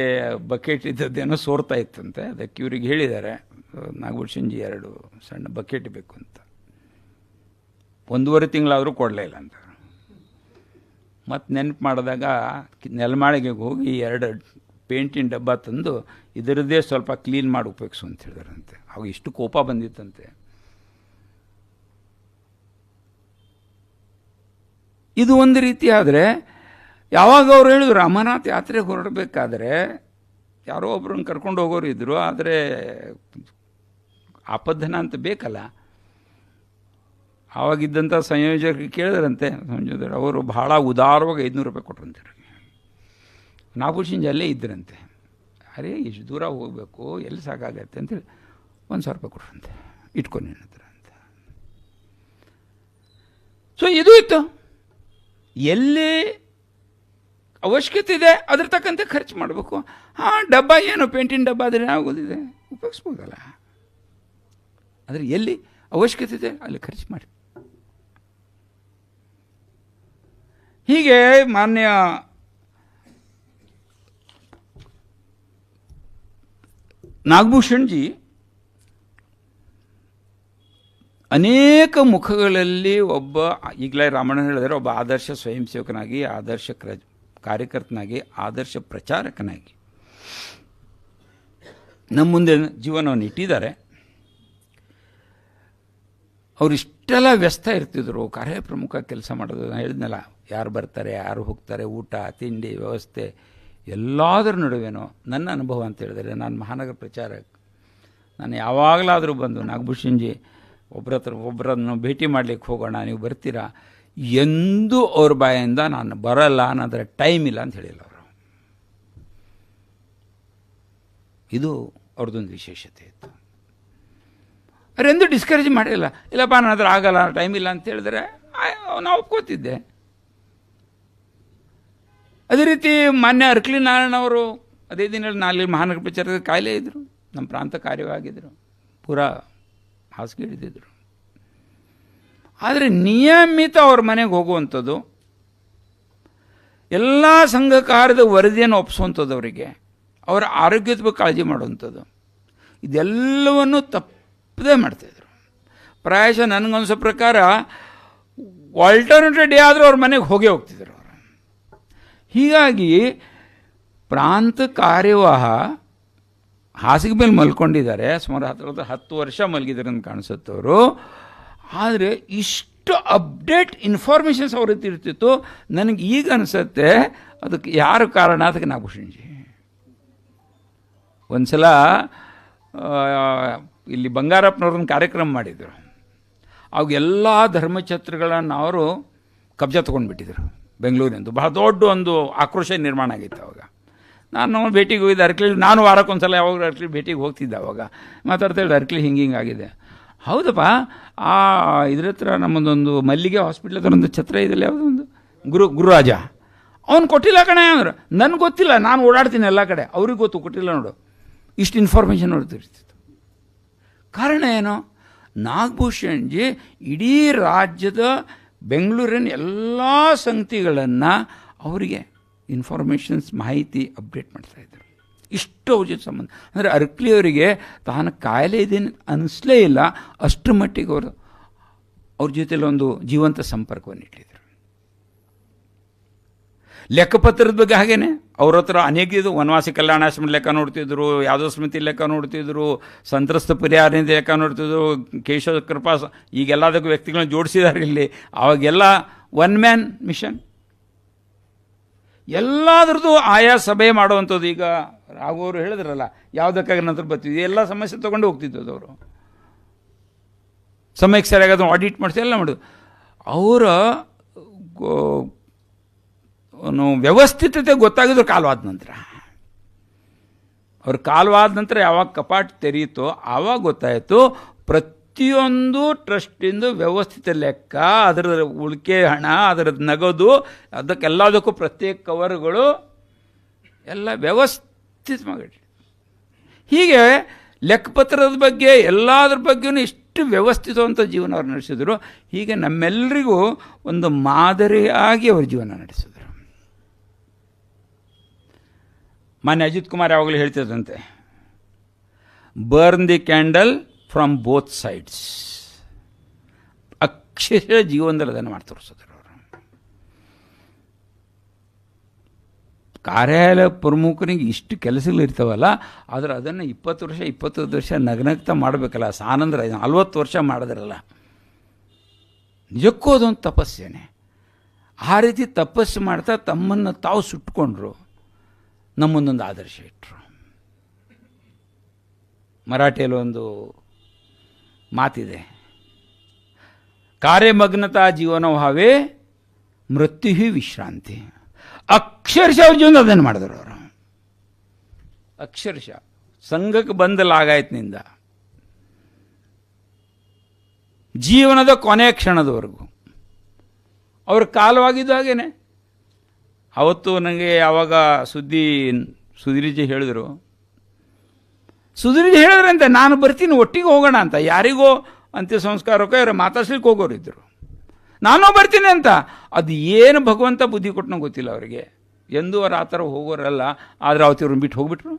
ಬಕೆಟ್ ಇದ್ದದ್ದೇನೋ ಸೋರ್ತಾ ಇತ್ತಂತೆ. ಅದಕ್ಕೆ ಇವ್ರಿಗೆ ಹೇಳಿದ್ದಾರೆ ನಾಗಭೂಷಣ್ಜಿ 2 ಸಣ್ಣ ಬಕೆಟ್ ಬೇಕು ಅಂತ. 1.5 ತಿಂಗಳಾದರೂ ಕೊಡಲೇ ಇಲ್ಲ ಅಂತ. ಮತ್ತು ನೆನಪು ಮಾಡಿದಾಗ ನೆಲಮಾಳಿಗೆಗೆ ಹೋಗಿ 2 ಪೇಂಟಿನ ಡಬ್ಬ ತಂದು ಇದರದ್ದೇ ಸ್ವಲ್ಪ ಕ್ಲೀನ್ ಮಾಡಿ ಉಪಯೋಗಿಸು ಅಂತ ಹೇಳಿದಾರಂತೆ. ಅವಾಗ ಇಷ್ಟು ಕೋಪ ಬಂದಿತ್ತಂತೆ. ಇದು ಒಂದು ರೀತಿ. ಆದರೆ ಯಾವಾಗ ಅವ್ರು ಹೇಳಿದ್ರು ಅಮರನಾಥ್ ಯಾತ್ರೆಗೆ ಹೊರಡಬೇಕಾದ್ರೆ ಯಾರೋ ಒಬ್ರನ್ನ ಕರ್ಕೊಂಡು ಹೋಗೋರು ಇದ್ದರು, ಆದರೆ ಆಪದ್ದನ ಅಂತ ಬೇಕಲ್ಲ. ಆವಾಗಿದ್ದಂಥ ಸಂಯೋಜಕರಿಗೆ ಕೇಳಿದ್ರಂತೆ, ಸಂಯೋಜಕರು ಅವರು ಭಾಳ ಉದಾರವಾಗಿ 500 ರೂಪಾಯಿ ಕೊಟ್ರಂತೆ. ನಾಗಭೂಷಣ್ಜಿ ಅಲ್ಲೇ ಇದ್ದರಂತೆ. ಅರೇ ಇಷ್ಟು ದೂರ ಹೋಗಬೇಕು, ಎಲ್ಲಿ ಸಾಕಾಗತ್ತೆ ಅಂತೇಳಿ 1,000 ರೂಪಾಯಿ ಕೊಟ್ರಂತೆ, ಇಟ್ಕೊಂಡು ನಿನ್ನ ಹತ್ರ ಅಂತ. ಸೊ ಇದು ಇತ್ತು. ಎಲ್ಲಿ ಅವಶ್ಯಕತೆ ಇದೆ ಅದ್ರ ತಕ್ಕಂತೆ ಖರ್ಚು ಮಾಡಬೇಕು. ಹಾಂ, ಡಬ್ಬ ಏನು ಪೇಂಟಿನ ಡಬ್ಬ ಆದರೆ ಆಗೋದಿದೆ, ಉಪಯೋಗಿಸ್ಬೋದಲ್ಲ. ಆದರೆ ಎಲ್ಲಿ ಅವಶ್ಯಕತೆ ಇದೆ ಅಲ್ಲಿ ಖರ್ಚು ಮಾಡಿ. ಹೀಗೆ ಮಾನ್ಯ ನಾಗಭೂಷಣ್ಜಿ ಅನೇಕ ಮುಖಗಳಲ್ಲಿ ಒಬ್ಬ, ಈಗಲೇ ರಾಮಣ್ಣ ಹೇಳಿದರೆ, ಒಬ್ಬ ಆದರ್ಶ ಸ್ವಯಂ ಸೇವಕನಾಗಿ, ಆದರ್ಶ ಕಾರ್ಯಕರ್ತನಾಗಿ, ಆದರ್ಶ ಪ್ರಚಾರಕನಾಗಿ ನಮ್ಮ ಮುಂದೆ ಜೀವನವನ್ನು ಇಟ್ಟಿದ್ದಾರೆ. ಅವರು ಇಷ್ಟೆಲ್ಲ ವ್ಯಸ್ತ ಇರ್ತಿದ್ರು, ಕಾರ್ಯಪ್ರಮುಖ ಕೆಲಸ ಮಾಡೋದು. ನಾನು ಹೇಳಿದ್ನಲ್ಲ, ಯಾರು ಬರ್ತಾರೆ, ಯಾರು ಹೋಗ್ತಾರೆ, ಊಟ ತಿಂಡಿ ವ್ಯವಸ್ಥೆ ಎಲ್ಲದರ ನಡುವೆನೋ ನನ್ನ ಅನುಭವ ಅಂತ ಹೇಳಿದರೆ, ನಾನು ಮಹಾನಗರ ಪ್ರಚಾರಕ. ನಾನು ಯಾವಾಗಲಾದರೂ ಬಂದು ನಾಗಭೂಷಣ್ಜಿ ಒಬ್ಬರನ್ನು ಭೇಟಿ ಮಾಡಲಿಕ್ಕೆ ಹೋಗೋಣ, ನೀವು ಬರ್ತೀರಾ, ಎಂದೂ ಅವ್ರ ಬಾಯಿಂದ ನಾನು ಬರಲ್ಲ, ಅನ್ನೋದರ ಟೈಮ್ ಇಲ್ಲ ಅಂತ ಹೇಳಿಲ್ಲ ಅವರು. ಇದು ಅವ್ರದ್ದೊಂದು ವಿಶೇಷತೆ ಇತ್ತು. ಅವರೆಂದೂ ಡಿಸ್ಕರೇಜ್ ಮಾಡಿಲ್ಲ. ಇಲ್ಲಪ್ಪ ನನ್ನ ಹತ್ರ ಆಗಲ್ಲ, ಟೈಮ್ ಇಲ್ಲ ಅಂತ ಹೇಳಿದ್ರೆ ನಾವು ಒಪ್ಕೋತಿದ್ದೆ. ಅದೇ ರೀತಿ ಮಾನ್ಯ ಅರ್ಕಲಿ ನಾರಾಯಣವರು ಅದೇ ದಿನ ನಾಲ್ಕು ಮಹಾನಗರ ಪ್ರಚಾರದ ಕಾಯಿಲೆ ಇದ್ದರು, ನಮ್ಮ ಪ್ರಾಂತ ಕಾರ್ಯವಾಗಿದ್ದರು, ಪೂರಾ ಹಾಸಿಗೆ ಹಿಡಿದಿದ್ರು. ಆದರೆ ನಿಯಮಿತ ಅವ್ರ ಮನೆಗೆ ಹೋಗುವಂಥದ್ದು, ಎಲ್ಲ ಸಂಘ ಕಾರ್ಯದ ವರದಿಯನ್ನು ಒಪ್ಪಿಸುವಂಥದ್ದು, ಅವರಿಗೆ ಅವರ ಆರೋಗ್ಯದ ಬಗ್ಗೆ ಕಾಳಜಿ ಮಾಡುವಂಥದ್ದು, ಇದೆಲ್ಲವನ್ನು ತಪ್ಪದೇ ಮಾಡ್ತಾಯಿದ್ರು. ಪ್ರಾಯಶಃ ನನಗನ್ಸೋ ಪ್ರಕಾರ ಆಲ್ಟರ್ನೇಟಿವ್ ಡೇ ಆದರೂ ಅವ್ರ ಮನೆಗೆ ಹೋಗೇ ಹೋಗ್ತಿದ್ರು ಅವರು. ಹೀಗಾಗಿ ಪ್ರಾಂತ ಕಾರ್ಯವಾಹ ಹಾಸಿಗೆ ಮೇಲೆ ಮಲ್ಕೊಂಡಿದ್ದಾರೆ, ಸುಮಾರು 10 ವರ್ಷ ಮಲಗಿದ್ದಾರೆ ಅಂತ ಕಾಣಿಸುತ್ತವರು. ಆದರೆ ಇಷ್ಟು ಅಪ್ಡೇಟ್ ಇನ್ಫಾರ್ಮೇಷನ್ಸ್ ಅವ್ರ ಇರ್ತಿತ್ತು. ನನಗೆ ಈಗ ಅನಿಸುತ್ತೆ ಅದಕ್ಕೆ ಯಾರು ಕಾರಣ, ಅದಕ್ಕೆ ನಾಗಭೂಷಣ್ಜಿ. ಒಂದು ಸಲ ಇಲ್ಲಿ ಬಂಗಾರಪ್ಪನವ್ರನ್ನ ಕಾರ್ಯಕ್ರಮ ಮಾಡಿದರು. ಅವಾಗ ಎಲ್ಲ ಧರ್ಮಛತ್ರಗಳನ್ನು ಅವರು ಕಬ್ಜಾ ತೊಗೊಂಡ್ಬಿಟ್ಟಿದ್ರು ಬೆಂಗಳೂರಿನಂದು. ಬಹಳ ದೊಡ್ಡ ಒಂದು ಆಕ್ರೋಶ ನಿರ್ಮಾಣ ಆಗಿತ್ತು ಅವಾಗ. ನಾನು ಭೇಟಿಗೆ ಹೋಗಿದ್ದೆ ಅರ್ಕಲಿ. ನಾನು ವಾರಕ್ಕೊಂದು ಸಲ ಯಾವಾಗ ಅರ್ಕಲಿ ಭೇಟಿಗೆ ಹೋಗ್ತಿದ್ದೆ. ಅವಾಗ ಮಾತಾಡ್ತಾ ಹೇಳಿದೆ, ಅರ್ಕಲಿ ಹಿಂಗೆ ಆಗಿದೆ. ಹೌದಪ್ಪ, ಇದ್ರ ಹತ್ರ ನಮ್ಮದೊಂದು ಮಲ್ಲಿಗೆ ಹಾಸ್ಪಿಟ್ಲ್ ಹತ್ರ ಒಂದು ಛತ್ರ ಇದೆಯಲ್ಲ, ಯಾವುದೊಂದು ಗುರುರಾಜ, ಅವ್ನು ಕೊಟ್ಟಿಲ್ಲ ಕಣೆ ಅಂದ್ರೆ. ನನಗೆ ಗೊತ್ತಿಲ್ಲ, ನಾನು ಓಡಾಡ್ತೀನಿ ಎಲ್ಲ ಕಡೆ, ಅವ್ರಿಗೆ ಗೊತ್ತು, ಕೊಟ್ಟಿಲ್ಲ ನೋಡು. ಇಷ್ಟು ಇನ್ಫಾರ್ಮೇಷನ್ ಅವ್ರದ್ದು. ಕಾರಣ ಏನು? ನಾಗಭೂಷಣ್ಜಿ ಇಡೀ ರಾಜ್ಯದ ಬೆಂಗಳೂರಿನ ಎಲ್ಲ ಸಂಗತಿಗಳನ್ನು ಅವರಿಗೆ ಇನ್ಫಾರ್ಮೇಷನ್ಸ್, ಮಾಹಿತಿ ಅಪ್ಡೇಟ್ ಮಾಡ್ತಾಯಿದ್ರು. ಇಷ್ಟು ಅವ್ರ ಜೊತೆ ಸಂಬಂಧ. ಅಂದರೆ ಅರ್ಕಲಿಯವರಿಗೆ ತಾನು ಕಾಯಿಲೆ ಇದೆ ಅನ್ನಿಸ್ಲೇ ಇಲ್ಲ, ಅಷ್ಟರ ಮಟ್ಟಿಗೆ ಅವರು ಅವ್ರ ಜೊತೆಲಿ ಒಂದು ಜೀವಂತ ಸಂಪರ್ಕವನ್ನು ಇಟ್ಟಿದ್ರು. ಲೆಕ್ಕಪತ್ರದ ಬಗ್ಗೆ ಹಾಗೇನೆ ಅವ್ರ ಹತ್ರ ಅನೇಕ ಇದು ವನವಾಸಿ ಕಲ್ಯಾಣಾಶ್ರಮ ಲೆಕ್ಕ ನೋಡ್ತಿದ್ರು, ಯಾವುದೋ ಸ್ಮೃತಿ ಲೆಕ್ಕ ನೋಡ್ತಿದ್ರು, ಸಂತ್ರಸ್ತ ಪರಿಹಾರ ಲೆಕ್ಕ ನೋಡ್ತಿದ್ರು, ಕೇಶವ ಕೃಪಾ, ಈಗೆಲ್ಲದಕ್ಕೂ ವ್ಯಕ್ತಿಗಳನ್ನ ಜೋಡಿಸಿದ್ದಾರೆ ಇಲ್ಲಿ. ಅವಾಗೆಲ್ಲ ಒನ್ ಮ್ಯಾನ್ ಮಿಷನ್ ಎಲ್ಲದ್ರದ್ದು ಆಯಾ ಸಭೆ ಮಾಡುವಂಥದ್ದು. ಈಗ ರಾಘವರು ಹೇಳಿದ್ರಲ್ಲ, ಯಾವುದಕ್ಕಾಗಿ ನಂತರ ಬರ್ತಿದ್ವಿ, ಎಲ್ಲ ಸಮಸ್ಯೆ ತೊಗೊಂಡು ಹೋಗ್ತಿದ್ದದು ಅವರು. ಸಮಯಕ್ಕೆ ಸರಿಯಾಗಿ ಅದನ್ನು ಆಡಿಟ್ ಮಾಡಿಸಿ ಎಲ್ಲ ಮಾಡೋದು. ಅವರ ವ್ಯವಸ್ಥಿತತೆ ಗೊತ್ತಾಗಿದ್ರು ಕಾಲವಾದ ನಂತರ. ಅವ್ರ ಕಾಲವಾದ ನಂತರ ಯಾವಾಗ ಕಪಾಟ್ ತೆರೀತೋ ಆವಾಗ ಗೊತ್ತಾಯಿತು ಪ್ರತಿಯೊಂದು ಟ್ರಸ್ಟಿಂದು ವ್ಯವಸ್ಥಿತ ಲೆಕ್ಕ, ಅದರ ಉಳಿಕೆ ಹಣ, ಅದರ ನಗದು, ಅದಕ್ಕೆಲ್ಲದಕ್ಕೂ ಪ್ರತ್ಯೇಕ ಕವರ್ಗಳು ಎಲ್ಲ ವ್ಯವಸ್ಥಿತ ಮಾಡಿ. ಹೀಗೆ ಲೆಕ್ಕಪತ್ರದ ಬಗ್ಗೆ ಎಲ್ಲದ್ರ ಬಗ್ಗೆಯೂ ಇಷ್ಟು ವ್ಯವಸ್ಥಿತವಂತ ಜೀವನ ಅವ್ರು ನಡೆಸಿದ್ರು. ಹೀಗೆ ನಮ್ಮೆಲ್ಲರಿಗೂ ಒಂದು ಮಾದರಿಯಾಗಿ ಅವ್ರ ಜೀವನ ನಡೆಸಿದ್ರು. ಮಾನ್ಯ ಅಜಿತ್ ಕುಮಾರ್ ಯಾವಾಗಲೂ ಹೇಳ್ತಿದ್ದಂತೆ, burn the candle from both sides. ಅಕ್ಷರ ಜೀವನದಲ್ಲಿ ಅದನ್ನು ಮಾಡಿ ತೋರಿಸಿದ್ರು ಅವರು. ಕಾರ್ಯಾಲಯ ಪ್ರಮುಖನಿಗೆ ಇಷ್ಟು ಕೆಲಸಗಳು ಇರ್ತಾವಲ್ಲ, ಆದರೆ ಅದನ್ನು 20 ವರ್ಷ ನಗ್ನಗ್ತಾ ಮಾಡಬೇಕಲ್ಲ. ಸಾನಂದ್ರ 40 ವರ್ಷ ಮಾಡಿದ್ರಲ್ಲ, ನಿಜಕ್ಕೂ ಅದೊಂದು ತಪಸ್ಸೇನೆ. ಆ ರೀತಿ ತಪಸ್ಸು ಮಾಡ್ತಾ ತಮ್ಮನ್ನು ತಾವು ಸುಟ್ಕೊಂಡ್ರು, ನಮ್ಮೊಂದೊಂದು ಆದರ್ಶ ಇಟ್ಟರು. ಮರಾಠಿಯಲ್ಲಿ ಒಂದು ಮಾತಿದೆ, ಕಾರ್ಯಮಗ್ನತಾ ಜೀವನೋಭಾವೇ ಮೃತ್ಯು ವಿಶ್ರಾಂತಿ. ಅಕ್ಷರಶಃ ಅವ್ರ ಜೀವನ ಅದನ್ನು ಮಾಡಿದ್ರು ಅವರು. ಅಕ್ಷರಶಃ ಸಂಘಕ್ಕೆ ಬಂದ ಲಾಗಾಯತ್ನಿಂದ ಜೀವನದ ಕೊನೆಯ ಕ್ಷಣದವರೆಗೂ ಅವ್ರ ಕಾಲವಾಗಿದ್ದು ಹಾಗೇನೆ. ಅವತ್ತು ನನಗೆ ಯಾವಾಗ ಸುಧೀರ್ಜಿ ಹೇಳಿದ್ರು, ಸುಧೀರ್ಜಿ ಹೇಳಿದ್ರಂತೆ ನಾನು ಬರ್ತೀನಿ ಒಟ್ಟಿಗೆ ಹೋಗೋಣ ಅಂತ. ಯಾರಿಗೋ ಅಂತ್ಯ ಸಂಸ್ಕಾರಕ್ಕೆ ಇವರು ಮಾತಾಡ್ಸ್ಲಿಕ್ಕೆ ಹೋಗೋರಿದ್ದರು, ನಾನೂ ಬರ್ತೀನಿ ಅಂತ. ಅದು ಏನು ಭಗವಂತ ಬುದ್ಧಿ ಕೊಟ್ಟನೋ ಗೊತ್ತಿಲ್ಲ ಅವರಿಗೆ. ಎಂದೂ ಅವ್ರು ಆ ಥರ ಹೋಗೋರಲ್ಲ. ಆದರೆ ಅವತ್ತು ಇವ್ರನ್ನ ಬಿಟ್ಟು ಹೋಗ್ಬಿಟ್ರು.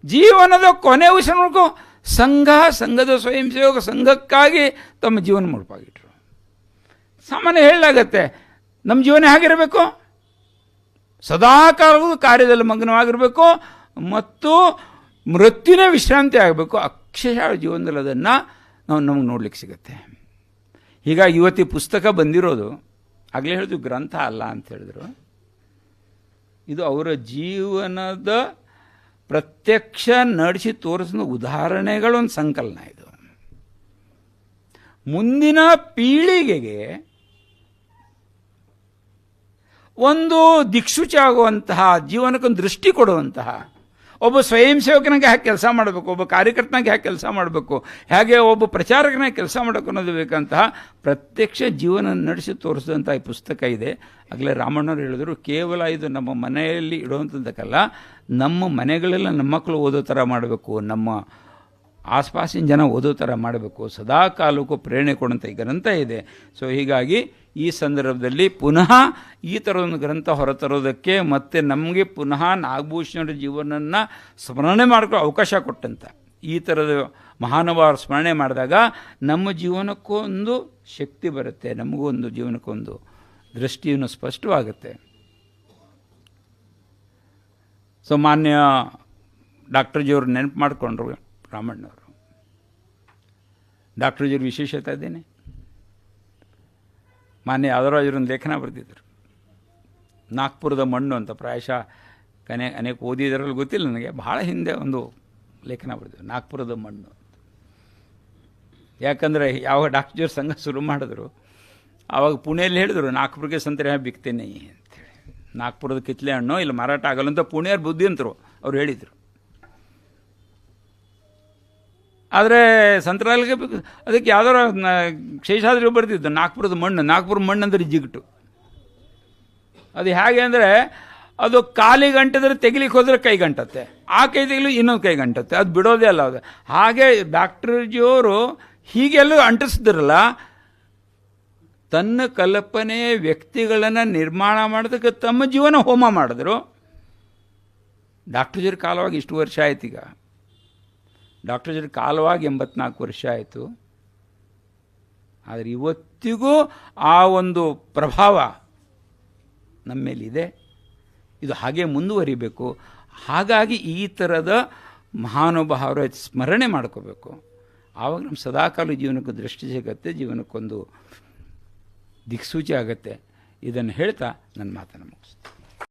ಜೀವನದ ಕೊನೆ ಉಸಿರಿಗೂ ಸಂಘದ ಸ್ವಯಂ ಸೇವಕ ಸಂಘಕ್ಕಾಗಿ ತಮ್ಮ ಜೀವನ ಮುಡುಪಾಗಿಟ್ರು. ಸಾಮಾನ್ಯ ಹೇಳಲಾಗತ್ತೆ, ನಮ್ಮ ಜೀವನ ಹೇಗಿರಬೇಕು, ಸದಾಕಾಲವೂ ಕಾರ್ಯದಲ್ಲಿ ಮಗ್ನವಾಗಿರಬೇಕು ಮತ್ತು ಮೃತ್ಯುನೇ ವಿಶ್ರಾಂತಿ ಆಗಬೇಕು. ಅಕ್ಷರಶಃ ಜೀವನದಲ್ಲಿ ಅದನ್ನು ನಮಗೆ ನೋಡ್ಲಿಕ್ಕೆ ಸಿಗುತ್ತೆ. ಹೀಗಾಗಿ ಇವತ್ತು ಈ ಪುಸ್ತಕ ಬಂದಿರೋದು, ಆಗಲೇ ಹೇಳಿದ್ರು ಗ್ರಂಥ ಅಲ್ಲ ಅಂತ ಹೇಳಿದ್ರು, ಇದು ಅವರ ಜೀವನದ ಪ್ರತ್ಯಕ್ಷ ನಡೆಸಿ ತೋರಿಸಿದ ಉದಾಹರಣೆಗಳೊಂದು ಸಂಕಲನ. ಇದು ಮುಂದಿನ ಪೀಳಿಗೆಗೆ ಒಂದು ದಿಕ್ಸೂಚಿ ಆಗುವಂತಹ, ಜೀವನಕ್ಕೊಂದು ದೃಷ್ಟಿ ಕೊಡುವಂತಹ ಒಬ್ಬ ಸ್ವಯಂ ಸೇವಕನಾಗೆ ಹೇಗೆ ಕೆಲಸ ಮಾಡಬೇಕು, ಒಬ್ಬ ಕಾರ್ಯಕರ್ತನಾಗೆ ಹೇಗೆ ಕೆಲಸ ಮಾಡಬೇಕು, ಹೇಗೆ ಒಬ್ಬ ಪ್ರಚಾರಕನಾಗಿ ಕೆಲಸ ಮಾಡಬೇಕು ಅನ್ನೋದು ಬೇಕಂತಹ ಪ್ರತ್ಯಕ್ಷ ಜೀವನ ನಡೆಸಿ ತೋರಿಸಿದಂಥ ಈ ಪುಸ್ತಕ ಇದೆ. ಆಗಲೇ ರಾಮಣ್ಣವ್ರು ಹೇಳಿದ್ರು, ಕೇವಲ ಇದು ನಮ್ಮ ಮನೆಯಲ್ಲಿ ಇಡುವಂಥದ್ದಕ್ಕಲ್ಲ, ನಮ್ಮ ಮನೆಗಳೆಲ್ಲ ನಮ್ಮ ಮಕ್ಕಳು ಓದೋ ಥರ ಮಾಡಬೇಕು, ನಮ್ಮ ಆಸ್ಪಾಸಿನ ಜನ ಓದೋ ಥರ ಮಾಡಬೇಕು, ಸದಾ ಕಾಲಕ್ಕೂ ಪ್ರೇರಣೆ ಕೊಡುವಂಥ ಈ ಗ್ರಂಥ ಇದೆ. ಸೊ ಹೀಗಾಗಿ ಈ ಸಂದರ್ಭದಲ್ಲಿ ಪುನಃ ಈ ಥರದೊಂದು ಗ್ರಂಥ ಹೊರತರೋದಕ್ಕೆ ಮತ್ತು ನಮಗೆ ಪುನಃ ನಾಗಭೂಷಣರ ಜೀವನನ್ನು ಸ್ಮರಣೆ ಮಾಡ್ಕೊಳ್ಳೋ ಅವಕಾಶ ಕೊಟ್ಟಂಥ ಈ ಥರದ ಮಹಾನುಭಾವರ ಸ್ಮರಣೆ ಮಾಡಿದಾಗ ನಮ್ಮ ಜೀವನಕ್ಕೂ ಒಂದು ಶಕ್ತಿ ಬರುತ್ತೆ, ನಮಗೂ ಒಂದು ಜೀವನಕ್ಕೊಂದು ದೃಷ್ಟಿಯನ್ನು ಸ್ಪಷ್ಟವಾಗುತ್ತೆ. ಸೊ ಮಾನ್ಯ ಡಾಕ್ಟರ್ ಜಿಯವರು ನೆನಪು ಮಾಡಿಕೊಂಡ್ರು ರಾಮಣ್ಣವರು. ಡಾಕ್ಟರ್ ಜಿಯವ್ರ ವಿಶೇಷತೆ ಅದೇನೆ, ಮಾನ್ಯ ಯಾದವರಾಜರೊಂದು ಲೇಖನ ಬರೆದಿದ್ದರು, ನಾಗ್ಪುರದ ಮಣ್ಣು ಅಂತ. ಪ್ರಾಯಶಃ ಅನೇಕ ಓದಿದರಲ್ಲಿ ಗೊತ್ತಿಲ್ಲ ನನಗೆ, ಭಾಳ ಹಿಂದೆ ಒಂದು ಲೇಖನ ಬರೆದಿದ್ರು, ನಾಗ್ಪುರದ ಮಣ್ಣು. ಯಾಕಂದರೆ ಯಾವಾಗ ಡಾಕ್ಟರ್ ಜಿಯವ್ರ ಸಂಘ ಶುರು ಮಾಡಿದ್ರು ಆವಾಗ ಪುಣೆಯಲ್ಲಿ ಹೇಳಿದ್ರು, ನಾಗ್ಪುರಕ್ಕೆ ಸಂತರೆ ಬಿಕ್ತೇನೆ ಅಂತೇಳಿ. ನಾಗ್ಪುರದ ಕಿತ್ಲೆ ಹಣ್ಣು ಇಲ್ಲಿ ಮಾರಾಟ ಆಗಲ್ಲ ಅಂತ ಪುಣೆಯವ್ರ ಬುದ್ಧಿವಂತರು ಅವ್ರು ಹೇಳಿದರು. ಆದರೆ ಸಂತ್ರಾಲಯಕ್ಕೆ ಅದಕ್ಕೆ ಯಾವ್ದಾರ ಶೇಷಾದ್ರಿ ಬರ್ತಿದ್ದು ನಾಗ್ಪುರದ ಮಣ್ಣು. ನಾಗ್ಪುರ ಮಣ್ಣು ಅಂದರೆ ಜಿಗಟು. ಅದು ಹೇಗೆ ಅಂದರೆ ಅದು ಕಾಲಿಗೆ ಗಂಟಿದ್ರೆ ತೆಗಿಲಿಕ್ಕೆ ಹೋದರೆ ಕೈ ಗಂಟತ್ತೆ, ಆ ಕೈ ತೆಗಿಲಿ ಇನ್ನೊಂದು ಕೈ ಗಂಟತ್ತೆ, ಅದು ಬಿಡೋದೇ ಅಲ್ಲ ಅದು. ಹಾಗೆ ಡಾಕ್ಟರ್ ಜಿಯವರು ಹೀಗೆಲ್ಲ ಅಂಟಿಸಿದ್ರಲ್ಲ, ತನ್ನ ಕಲ್ಪನೆ ವ್ಯಕ್ತಿಗಳನ್ನು ನಿರ್ಮಾಣ ಮಾಡೋದಕ್ಕೆ ತಮ್ಮ ಜೀವನ ಹೋಮ ಮಾಡಿದ್ರು. ಡಾಕ್ಟರ್ ಜಿಯವ್ರ ಕಾಲವಾಗಿ ಇಷ್ಟು ವರ್ಷ ಆಯ್ತು. ಈಗ ಡಾಕ್ಟರ್ ಜಿಯವ್ರ ಕಾಲವಾಗಿ 84 ವರ್ಷ ಆಯಿತು. ಆದರೆ ಇವತ್ತಿಗೂ ಆ ಒಂದು ಪ್ರಭಾವ ನಮ್ಮ ಮೇಲಿದೆ. ಇದು ಹಾಗೆ ಮುಂದುವರಿಬೇಕು. ಹಾಗಾಗಿ ಈ ಥರದ ಮಹಾನುಭಾವರ ಸ್ಮರಣೆ ಮಾಡ್ಕೋಬೇಕು. ಆವಾಗ ನಮ್ಮ ಸದಾಕಾಲ ಜೀವನಕ್ಕೆ ದೃಷ್ಟಿ ಸಿಗತ್ತೆ, ಜೀವನಕ್ಕೊಂದು ದಿಕ್ಸೂಚಿ ಆಗತ್ತೆ. ಇದನ್ನು ಹೇಳ್ತಾ ನನ್ನ ಮಾತನ್ನು ಮುಗಿಸ್ತೀನಿ.